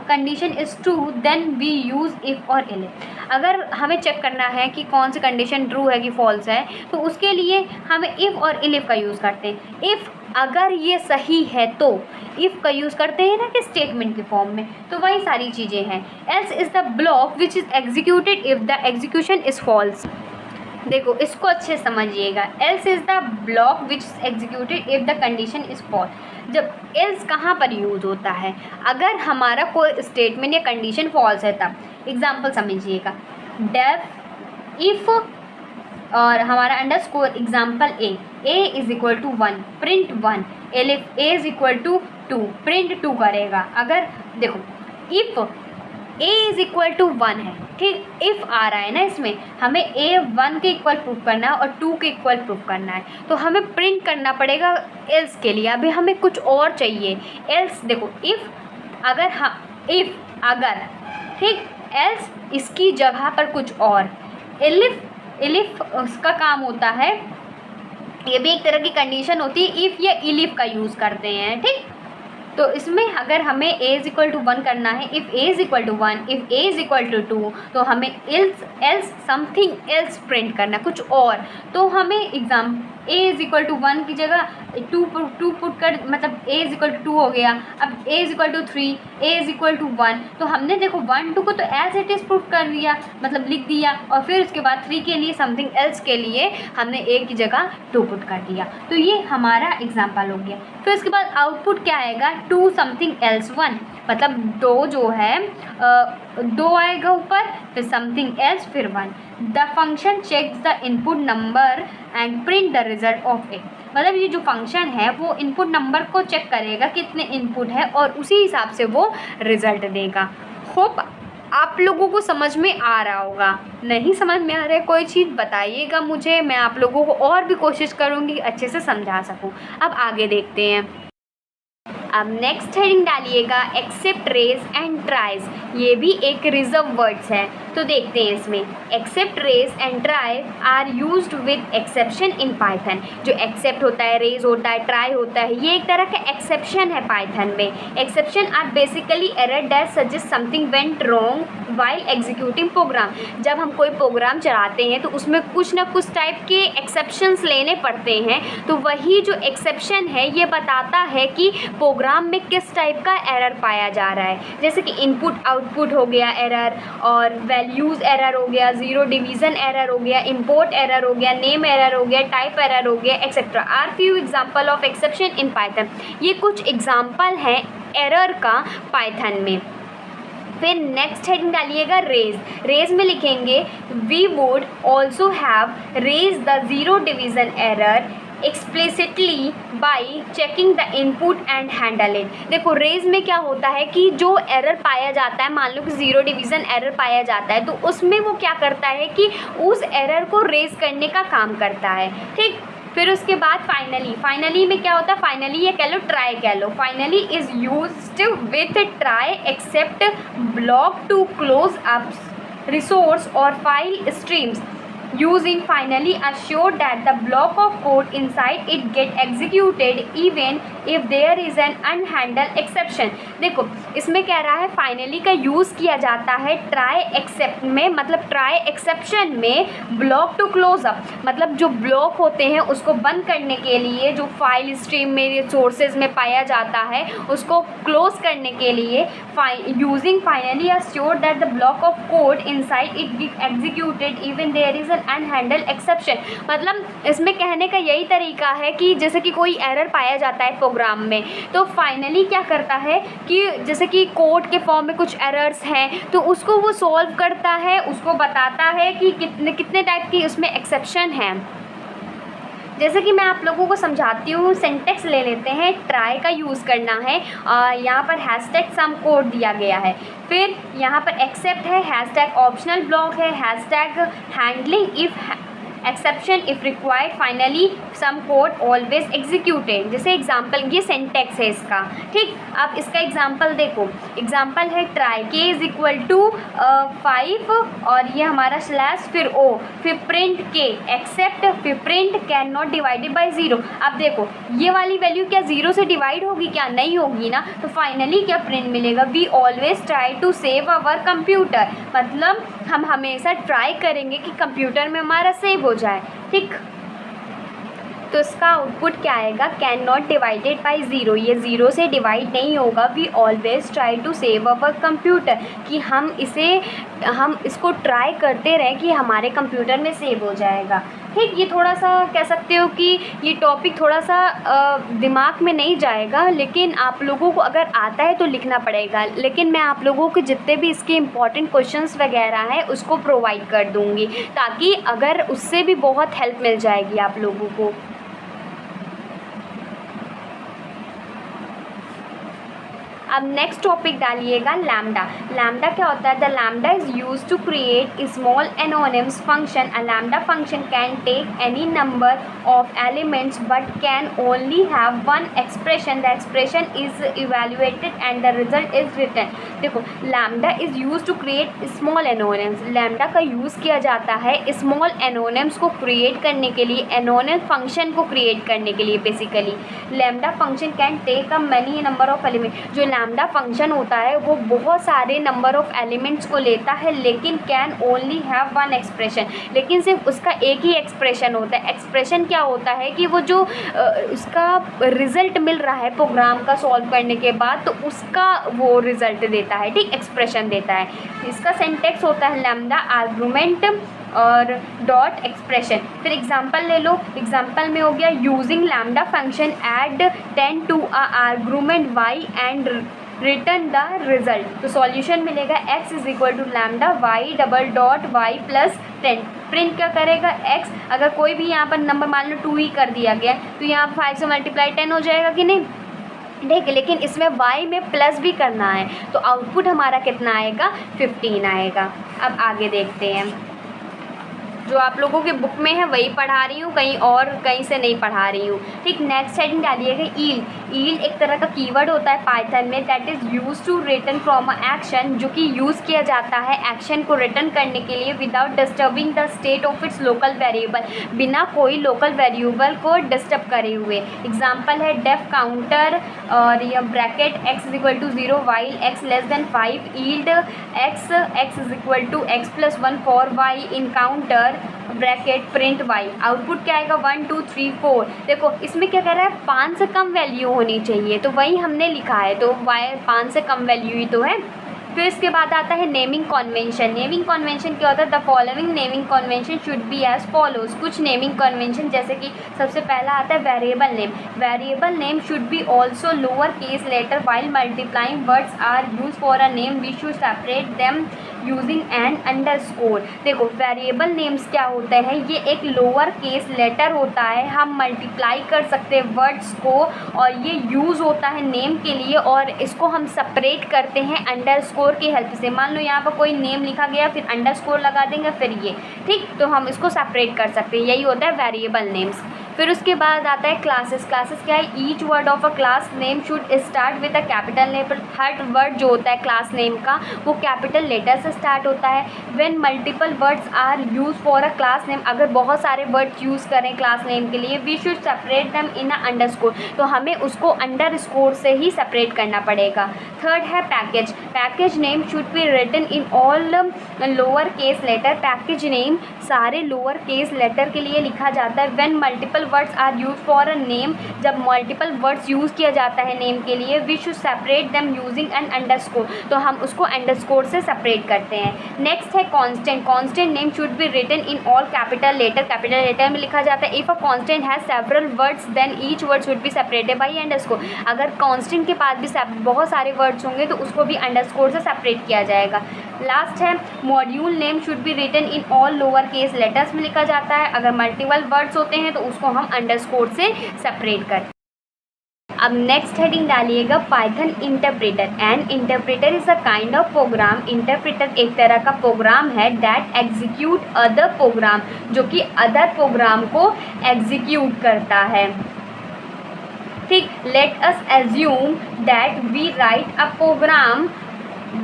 condition is true then we use if और इलिफ। अगर हमें चेक करना है कि कौन सी कंडीशन ट्रू है कि फॉल्स है, तो उसके लिए हमें इफ़ और इलिफ का यूज़ करते हैं। इफ़ अगर ये सही है तो इफ़ का यूज़ करते हैं ना कि स्टेटमेंट के फॉर्म में, तो वही सारी चीज़ें हैं। Else is the block which is executed if the execution is false. देखो इसको अच्छे समझिएगा, else is the block which is executed if the condition is false. जब एल्स कहाँ पर यूज़ होता है, अगर हमारा कोई स्टेटमेंट या कंडीशन फॉल्स है तब। एग्जाम्पल समझिएगा, डेफ इफ़ और हमारा underscore example a is equal to 1 print 1, elif a is equal to 2 print 2 करेगा। अगर देखो if a is equal to 1 है, ठीक, इफ़ आ रहा है ना, इसमें हमें ए 1 के इक्वल प्रूफ करना है और 2 के इक्वल प्रूफ करना है, तो हमें प्रिंट करना पड़ेगा एल्स के लिए। अभी हमें कुछ और चाहिए, एल्स देखो इफ़ अगर इफ़ अगर, ठीक, एल्स इसकी जगह पर कुछ और। इलिफ उसका काम होता है, ये भी एक तरह की कंडीशन होती है, इफ़ या इलिफ का यूज़ करते हैं, ठीक। तो इसमें अगर हमें ए इज़ इक्वल टू 1 करना है, if a is equal to 1, if a is equal to 2, तो हमें एल्स समथिंग एल्स प्रिंट करना कुछ और, तो हमें exam a is equal to 1 की जगह 2 पुट कर, मतलब ए इज़ इक्वल टू 2 हो गया। अब a is equal to 3, a is equal to 1, तो हमने देखो 1 2 को तो एज इट इज़ प्रूफ कर दिया, मतलब लिख दिया, और फिर उसके बाद 3 के लिए समथिंग एल्स के लिए हमने ए की जगह 2 पुट कर दिया, तो ये हमारा एग्जाम्पल हो गया। फिर उसके बाद आउटपुट क्या आएगा, 2 समथिंग एल्स 1, मतलब 2 जो है 2 आएगा ऊपर, फिर समथिंग एल्स, फिर 1। The function checks the input number and print the result of it, मतलब ये जो फंक्शन है वो इनपुट नंबर को चेक करेगा कितने इनपुट है और उसी हिसाब से वो रिजल्ट देगा। होप आप लोगों को समझ में आ रहा होगा। नहीं समझ में आ रहा है कोई चीज़ बताइएगा मुझे, मैं आप लोगों को और भी कोशिश करूँगी अच्छे से समझा सकूँ। अब आगे देखते हैं। अब नेक्स्ट हेडिंग डालिएगा एक्सेप्ट, रेज एंड ट्राइज, ये भी एक रिजर्व वर्ड्स है, तो देखते हैं इसमें। Except, raise and try are used with exception in Python. जो एक्सेप्ट होता है, रेज होता है, ट्राई होता है, ये एक तरह का एक्सेप्शन है पाइथन में। Exception are basically error that suggest something went wrong while executing program. जब हम कोई प्रोग्राम चलाते हैं तो उसमें कुछ ना कुछ टाइप के एक्सेप्शंस लेने पड़ते हैं, तो वही जो एक्सेप्शन है ये बताता है कि प्रोग्राम में किस टाइप का एरर पाया जा रहा है। जैसे कि इनपुट आउटपुट हो गया एरर, और वैल्यूज़ एरर हो गया, ज़ीरो डिवीज़न एरर हो गया, इंपोर्ट एरर हो गया, नेम एरर हो गया, टाइप एरर हो गया, etcetera are few example of exception in Python. ये कुछ एग्जाम्पल हैं एरर का पाइथन में। फिर नेक्स्ट हेडिंग डालिएगा रेज। रेज में लिखेंगे we would also have raise the zero division error explicitly by checking the input and handle it. देखो रेज में क्या होता है कि जो एरर पाया जाता है, मान लो कि ज़ीरो डिवीज़न एरर पाया जाता है, तो उसमें वो क्या करता है कि उस एरर को रेज करने का काम करता है, ठीक। फिर उसके बाद फाइनली में क्या होता है, फाइनली ये कह लो, ट्राई कह लो। Finally is used with try except block to close up resource और file streams using finally assure that the block of code inside it get executed even if there is an unhandled exception। देखो इसमें कह रहा है फाइनली का यूज़ किया जाता है ट्राई एक्सेप्ट में, मतलब ट्राई एक्सेप्शन में ब्लॉक टू क्लोज अप, मतलब जो ब्लॉक होते हैं उसको बंद करने के लिए, जो फाइल स्ट्रीम में सोर्सेज में पाया जाता है उसको क्लोज करने के लिए using finally assure that the block of code inside it get executed even there is unhandled exception. मतलब इसमें कहने का यही तरीका है कि जैसे कि कोई एरर पाया जाता है प्रोग्राम में, तो फाइनली क्या करता है कि जैसे कि कोड के फॉर्म में कुछ एरर्स हैं तो उसको वो सॉल्व करता है, उसको बताता है कि कितने टाइप की उसमें एक्सेप्शन हैं। जैसे कि मैं आप लोगों को समझाती हूँ, सिंटेक्स ले लेते हैं। ट्राई का यूज़ करना है, यहाँ पर हैशटैग सम कोड दिया गया है, फिर यहाँ पर एक्सेप्ट है, हैशटैग ऑप्शनल ब्लॉक है, hashtag handling if exception if required, finally some code always executed. जैसे एग्जांपल, ये सिंटेक्स है इसका, ठीक। अब इसका एग्जांपल देखो, एग्जांपल है ट्राई के इज़ इक्वल टू 5 और ये हमारा स्लैश फिर ओ, फिर प्रिंट के, एक्सेप्ट, फिर print can not divided by zero. अब देखो ये वाली वैल्यू क्या ज़ीरो से डिवाइड होगी, क्या नहीं होगी ना, तो फाइनली क्या प्रिंट मिलेगा, we always try to save our computer, मतलब हम हमेशा ट्राई करेंगे कि कंप्यूटर में हमारा सेव हो जाए, ठीक। तो इसका आउटपुट क्या आएगा, can not divided by zero, ये ज़ीरो से डिवाइड नहीं होगा। We always try to save our computer, कि हम इसको ट्राई करते रहें कि हमारे कंप्यूटर में सेव हो जाएगा, ठीक। ये थोड़ा सा कह सकते हो कि ये टॉपिक थोड़ा सा दिमाग में नहीं जाएगा, लेकिन आप लोगों को अगर आता है तो लिखना पड़ेगा। लेकिन मैं आप लोगों के जितने भी इसके इम्पॉर्टेंट क्वेश्चंस वगैरह हैं उसको प्रोवाइड कर दूँगी, ताकि अगर उससे भी बहुत हेल्प मिल जाएगी आप लोगों को। अब नेक्स्ट टॉपिक डालिएगा लैम्डा। लैम्डा क्या होता है, the lambda is use to create small anonymous function. A lambda function can take any number of elements but can only have one expression. The expression is evaluated and the result is written. देखो lambda is use to create small anonymous. Lambda का यूज़ किया जाता है स्मॉल एनोनिम्स को क्रिएट करने के लिए, एनोनिम फंक्शन को क्रिएट करने के लिए। Basically lambda function can take a many number of element. जो लैम्डा फंक्शन होता है वो बहुत सारे नंबर ऑफ एलिमेंट्स को लेता है, लेकिन can only have one expression, लेकिन सिर्फ उसका एक ही एक्सप्रेशन होता है। एक्सप्रेशन क्या होता है कि वो जो उसका रिज़ल्ट मिल रहा है प्रोग्राम का सॉल्व करने के बाद, तो उसका वो रिज़ल्ट देता है, ठीक, एक्सप्रेशन देता है। इसका सिंटेक्स होता है लैम्डा आर्गुमेंट और डॉट एक्सप्रेशन। फिर एग्जांपल ले लो, एग्जांपल में हो गया using lambda function add 10 to a argument y and return the result. तो सॉल्यूशन मिलेगा x is equal to lambda y double dot y plus 10। Print क्या करेगा x, अगर कोई भी यहाँ पर नंबर मान लो 2 ही कर दिया गया तो यहाँ 5 से मल्टीप्लाई 10 हो जाएगा कि नहीं, ठीक है। लेकिन इसमें y में प्लस भी करना है तो आउटपुट हमारा कितना आएगा, 15 आएगा। अब आगे देखते हैं, जो आप लोगों के बुक में है वही पढ़ा रही हूँ, कहीं और कहीं से नहीं पढ़ा रही हूँ, ठीक। नेक्स्ट हेडिंग डालिएगा ईल्ड। ईल्ड एक तरह का कीवर्ड होता है पाइथन में, that is use to return from a action, जो कि यूज़ किया जाता है एक्शन को रिटर्न करने के लिए without disturbing the state of its local variable, बिना कोई लोकल वेरिएबल को डिस्टर्ब करे हुए। एग्जाम्पल है डेफ काउंटर और यह bracket x is equal to 0 while x less than 5 yield x is equal to x plus 1 for y in counter bracket print y। Output क्या आएगा, 1 2 3 4। देखो इसमें क्या कर रहा है, 5 से कम वैल्यू होनी चाहिए, तो वही हमने लिखा है, तो y 5 से कम वैल्यू ही तो है। फिर इसके बाद आता है नेमिंग कन्वेंशन। नेमिंग कन्वेंशन क्या होता है, the following naming convention should be as follows. कुछ नेमिंग कन्वेंशन जैसे कि सबसे पहला आता है variable name. Variable name should be also lower case letter while multiplying words are use for a name we should separate them using an underscore. देखो वेरिएबल नेम्स क्या होते हैं, ये एक लोअर केस लेटर होता है, हम मल्टीप्लाई कर सकते हैं वर्ड्स को और ये यूज़ होता है नेम के लिए और इसको हम सेपरेट करते हैं अंडरस्कोर की हेल्प से। मान लो यहाँ पर कोई नेम लिखा गया फिर अंडरस्कोर लगा देंगे फिर ये, ठीक, तो हम इसको सेपरेट कर सकते हैं, यही होता है वेरिएबल नेम्स। फिर उसके बाद आता है क्लासेस। क्लासेस क्या है, each word of a class name should start with a capital letter. हर वर्ड जो होता है क्लास नेम का वो कैपिटल लेटर से स्टार्ट होता है। When multiple words are use for a class name, अगर बहुत सारे वर्ड्स यूज़ करें क्लास नेम के लिए, we should separate them in a underscore, तो हमें उसको अंडरस्कोर से ही सेपरेट करना पड़ेगा। थर्ड है package. Package name should be written in all lower case letter. Package name सारे लोअर केस लेटर के लिए लिखा जाता है। When multiple words are use for a name, जब मल्टीपल वर्ड्स यूज़ किया जाता है नेम के लिए, we should separate them using an underscore, तो हम उसको अंडरस्कोर से सेपरेट करते हैं। नेक्स्ट है constant. Constant name should be written in all capital letter. Capital letter में लिखा जाता है। If a constant has several words then each word should be separated by underscore. अगर कांस्टेंट के पास भी बहुत सारे वर्ड्स होंगे तो उसको भी अंडरस्कोर से सेपरेट किया जाएगा। लास्ट है module name should be written in all lower case letters में लिखा जाता है। अगर मल्टीपल वर्ड्स होते हैं तो उसको हम अंडरस्कोर से सेपरेट करते हैं। अब नेक्स्ट हेडिंग डालिएगा Python interpreter. And interpreter is a kind of program. Interpreter एक तरह का प्रोग्राम है दैट एग्जीक्यूट अदर प्रोग्राम, जो कि अदर प्रोग्राम को एग्जीक्यूट करता है, ठीक। Let us assume that we write a program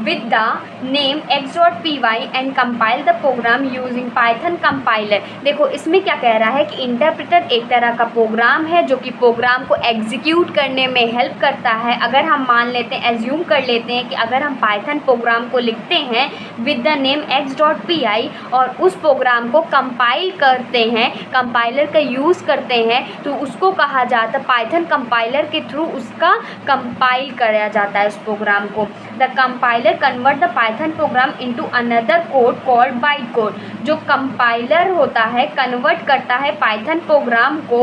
with the name x.py and compile the program using Python compiler। देखो इसमें क्या कह रहा है कि इंटरप्रेटर एक तरह का प्रोग्राम है जो कि प्रोग्राम को एग्जीक्यूट करने में हेल्प करता है। अगर हम मान लेते हैं, एज्यूम कर लेते हैं कि अगर हम पाइथन प्रोग्राम को लिखते हैं विद द नेम x.py और उस प्रोग्राम को कंपाइल करते हैं, कंपाइलर का यूज़ करते हैं, तो उसको कहा जाता है पाइथन कंपाइलर के थ्रू उसका कंपाइल किया जाता है उस प्रोग्राम को। The compiler convert the Python program into another code called byte code. जो कंपाइलर होता है कन्वर्ट करता है पाइथन प्रोग्राम को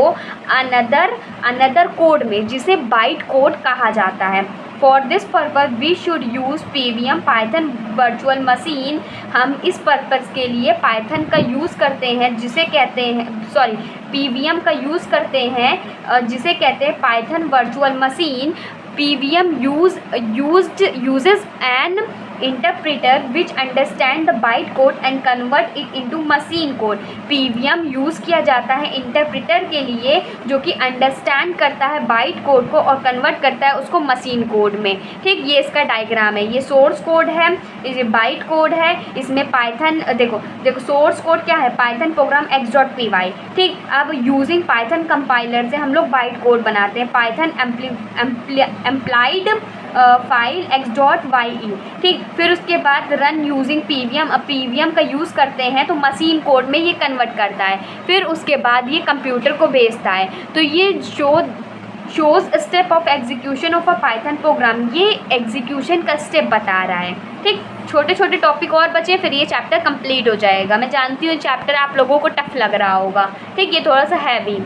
अनदर कोड में, जिसे बाइट कोड कहा जाता है। For this purpose we should use PVM Python virtual machine. हम इस पर्पज़ के लिए पाइथन का यूज़ करते हैं, जिसे कहते हैं PVM का यूज़ करते हैं, जिसे कहते हैं Python virtual machine. PVM uses an interpreter which understand the byte code and convert it into machine code। PVM use किया जाता है इंटरप्रेटर के लिए जो कि अंडरस्टैंड करता है बाइट कोड को और कन्वर्ट करता है उसको मशीन कोड में, ठीक। ये इसका डायग्राम है, ये सोर्स कोड है, ये बाइट कोड है। इसमें पाइथन देखो सोर्स कोड क्या है, पाइथन प्रोग्राम x.py, ठीक। अब यूजिंग पाइथन कंपाइलर से हम लोग बाइट कोड बनाते हैं, पाइथन एम्प्लाइड फाइल x.ye, ठीक। फिर उसके बाद रन यूजिंग PVM। अब PVM का यूज़ करते हैं तो मशीन कोड में ये कन्वर्ट करता है, फिर उसके बाद ये कंप्यूटर को भेजता है। तो ये shows step of execution of a Python programme, ये एग्जीक्यूशन का स्टेप बता रहा है। ठीक, छोटे छोटे टॉपिक और बचे, फिर ये चैप्टर कंप्लीट हो जाएगा। मैं जानती हूँ चैप्टर आप लोगों को टफ लग रहा होगा। ठीक, ये थोड़ा सा heavy.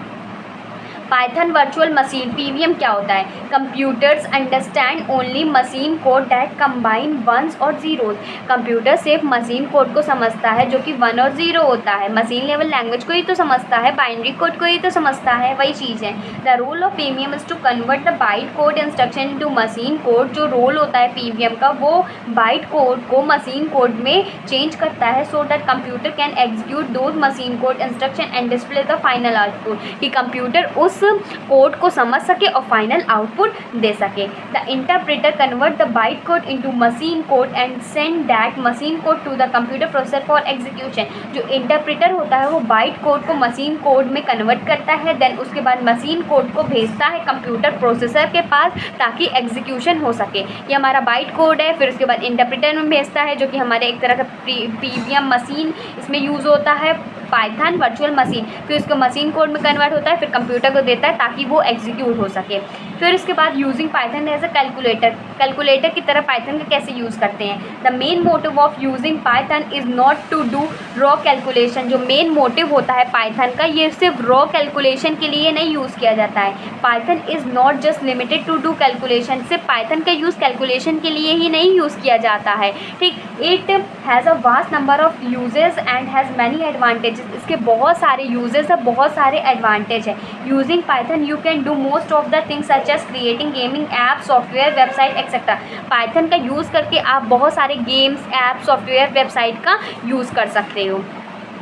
Python virtual machine, PVM क्या होता है? Computers understand only machine code that combine ones और जीरोज। कंप्यूटर सिर्फ मशीन कोड को समझता है जो कि 1 और 0 होता है। मशीन लेवल लैंग्वेज को ही तो समझता है, बाइनरी कोड को ही तो समझता है, वही चीज़ है। The role of PVM is to convert the byte code instruction into machine code. जो रोल होता है पीवीएम का, वो बाइट कोड को मशीन कोड में चेंज करता है so that computer can execute those machine code instruction and display the final output, कि कंप्यूटर उस कोड को समझ सके और फाइनल आउटपुट दे सके। The interpreter convert the byte code into machine code and send that machine code to the computer processor for execution. जो इंटरप्रेटर होता है वो बाइट कोड को मशीन कोड में कन्वर्ट करता है, देन उसके बाद मशीन कोड को भेजता है कंप्यूटर प्रोसेसर के पास ताकि एग्जीक्यूशन हो सके। ये हमारा बाइट कोड है। फिर उसके बाद इंटरप्रेटर में भेजता है जो कि हमारे एक तरह का पीवीएम मशीन, इसमें यूज़ होता है पाइथन वर्चुअल मशीन। फिर उसको मशीन कोड में कन्वर्ट होता है, फिर कंप्यूटर को देता है ताकि वो एग्जीक्यूट हो सके। फिर उसके बाद using Python as a calculator, calculator की तरह पाइथन का कैसे यूज़ करते हैं? The main motive of using Python is not to do raw calculation. जो मेन मोटिव होता है पाइथन का, ये सिर्फ रॉ कैलकुलेशन के लिए नहीं यूज़ किया जाता है। Python is not just limited to do calculation. सिर्फ पाइथन का यूज़ कैलकुलेशन के लिए ही नहीं यूज़ किया जाता है। ठीक, it has a vast number of uses and has many advantages. इसके बहुत सारे यूजेस है, बहुत सारे एडवांटेज है। Using Python you can do most of the things such as creating gaming app, software, website etcetera. Python का यूज़ करके आप बहुत सारे गेम्स, ऐप, सॉफ्टवेयर, वेबसाइट का यूज़ कर सकते हो।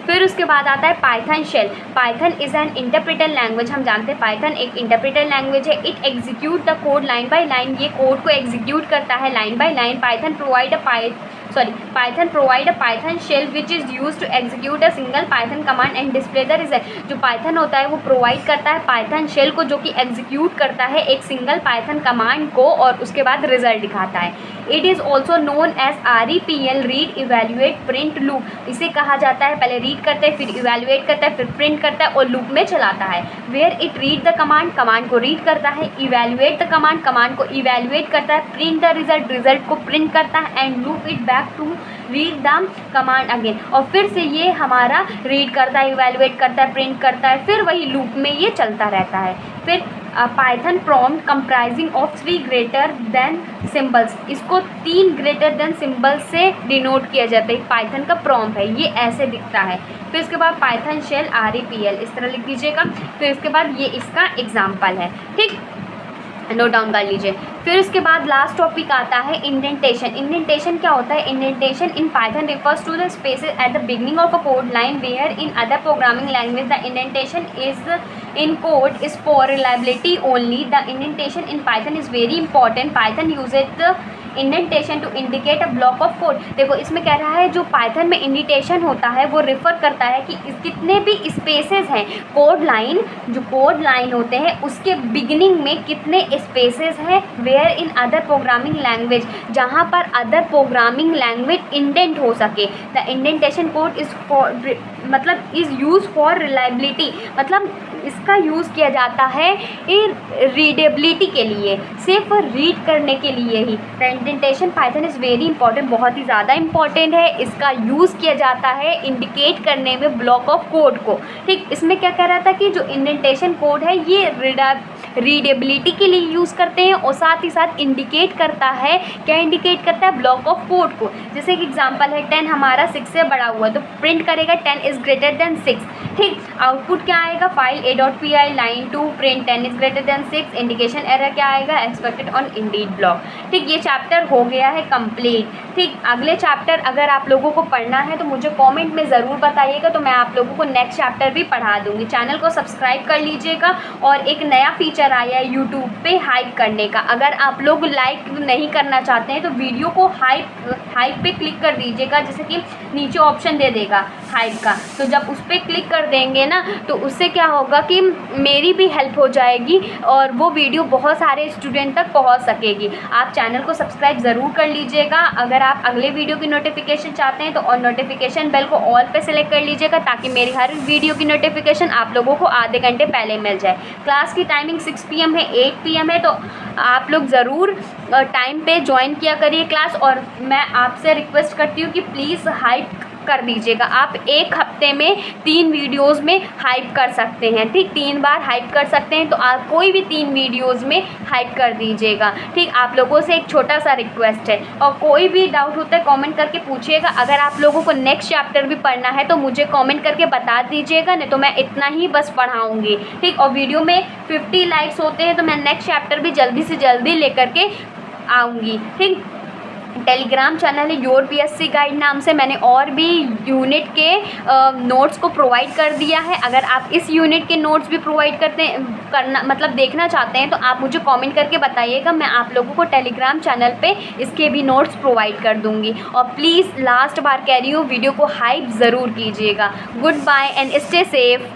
फिर उसके बाद आता है Python shell. Python is an interpreter language. हम जानते हैं पाइथन एक इंटरप्रेटर लैंग्वेज है। It execute the code line by line. ये कोड को एग्जीक्यूट करता है line by line. Python provide a Python shell which is use to execute a single Python command and display the result. जो पाइथन होता है वो प्रोवाइड करता है पाइथन शेल को, जो कि एग्जीक्यूट करता है एक सिंगल पाइथन कमांड को और उसके बाद रिजल्ट दिखाता है। It is also known as REPL, read evaluate print loop. इसे कहा जाता है, पहले रीड करता है, फिर इवेल्युएट करता है, फिर प्रिंट करता है और लूप में चलाता है। Where it read the command, command को रीड करता है, इवेल्युएट द कमांड, कमांड को इवेल्युएट करता है, प्रिंट द रिजल्ट, रिजल्ट को प्रिंट करता है and loop it back to read the command again. और फिर से ये हमारा रीड करता है, इवेल्युएट करता है, प्रिंट करता है, फिर वही लूप में ये चलता रहता है। फिर Python prompt comprising of 3 greater than symbols. इसको 3 ग्रेटर देन सिंबल से डिनोट किया जाता है। पाइथन का प्रॉम्प्ट है, ये ऐसे दिखता है। फिर इसके बाद पाइथन शेल REPL इस तरह लिख दीजिएगा। फिर इसके बाद ये इसका एग्जाम्पल है। ठीक, नोट डाउन कर लीजिए। फिर उसके बाद लास्ट टॉपिक आता है इंडेंटेशन। इंडेंटेशन क्या होता है? Indentation in Python refers to the spaces at the beginning of a code line where in other programming language the indentation is in code is for reliability only. The indentation in Python is very important. Python uses the indentation to indicate a block of code. देखो इसमें कह रहा है जो पाइथन में इंडिटेशन होता है वो रिफ़र करता है कि कितने भी स्पेसेस हैं कोड लाइन, जो कोड लाइन होते हैं उसके बिगिनिंग में कितने स्पेसेस हैं where in other programming language, जहाँ पर अदर प्रोग्रामिंग लैंग्वेज इंडेंट हो सके। The indentation code is for मतलब इज़ यूज फॉर रिलायबिलिटी, मतलब इसका यूज़ किया जाता है रीडेबिलिटी के लिए, सिर्फ रीड करने के लिए ही। The indentation Python is very important, बहुत ही ज़्यादा इंपॉर्टेंट है। इसका यूज़ किया जाता है इंडिकेट करने में ब्लॉक ऑफ कोड को। ठीक, इसमें क्या कह रहा था कि जो इंडेंटेशन कोड है ये रीडेबिलिटी के लिए यूज़ करते हैं और साथ ही साथ इंडिकेट करता है, क्या इंडिकेट करता है? ब्लॉक ऑफ कोड को। जैसे कि एग्जांपल है 10 हमारा 6 से बड़ा हुआ तो प्रिंट करेगा 10 इज़ ग्रेटर देन 6। ठीक, आउटपुट क्या आएगा? File a.py line 2 print 10 is greater than 6। Indication error क्या आएगा? Expected on Indeed block. ठीक, ये चैप्टर हो गया है कंप्लीट। ठीक, अगले चैप्टर अगर आप लोगों को पढ़ना है तो मुझे कमेंट में ज़रूर बताइएगा, तो मैं आप लोगों को नेक्स्ट चैप्टर भी पढ़ा दूँगी। चैनल को सब्सक्राइब कर लीजिएगा। और एक नया फीचर आया है यूट्यूब पे हाइप करने का, अगर आप लोग लाइक नहीं करना चाहते हैं तो वीडियो को हाइप पे क्लिक कर दीजिएगा, जैसे कि नीचे ऑप्शन दे देगा हाइप का, तो जब उस पर क्लिक कर कर देंगे ना, तो उससे क्या होगा कि मेरी भी हेल्प हो जाएगी और वो वीडियो बहुत सारे स्टूडेंट तक पहुंच सकेगी। आप चैनल को सब्सक्राइब ज़रूर कर लीजिएगा। अगर आप अगले वीडियो की नोटिफिकेशन चाहते हैं तो और नोटिफिकेशन बेल को ऑल पे सेलेक्ट कर लीजिएगा, ताकि मेरी हर वीडियो की नोटिफिकेशन आप लोगों को आधे घंटे पहले मिल जाए। क्लास की टाइमिंग 6 PM है, 8 PM है, तो आप लोग ज़रूर टाइम पे ज्वाइन किया करिए क्लास। और मैं आपसे रिक्वेस्ट करती हूँ कि प्लीज़ हाइप कर दीजिएगा। आप एक हफ्ते में 3 वीडियोस में हाइप कर सकते हैं, ठीक, 3 बार हाइप कर सकते हैं, तो आप कोई भी 3 वीडियोस में हाइप कर दीजिएगा, ठीक। आप लोगों से एक छोटा सा रिक्वेस्ट है, और कोई भी डाउट होता है कमेंट करके पूछिएगा। अगर आप लोगों को नेक्स्ट चैप्टर भी पढ़ना है तो मुझे कमेंट करके बता दीजिएगा, नहीं तो मैं इतना ही बस पढ़ाऊँगी, ठीक। और वीडियो में 50 लाइक्स होते हैं तो मैं नेक्स्ट चैप्टर भी जल्दी से जल्दी लेकर के आऊँगी, ठीक। टेलीग्राम चैनल है योर BSc गाइड नाम से, मैंने और भी यूनिट के नोट्स को प्रोवाइड कर दिया है। अगर आप इस यूनिट के नोट्स भी प्रोवाइड करना मतलब देखना चाहते हैं तो आप मुझे कमेंट करके बताइएगा, मैं आप लोगों को टेलीग्राम चैनल पे इसके भी नोट्स प्रोवाइड कर दूँगी। और प्लीज़ लास्ट बार कह रही हूँ, वीडियो को हाइप ज़रूर कीजिएगा। Good bye and stay safe.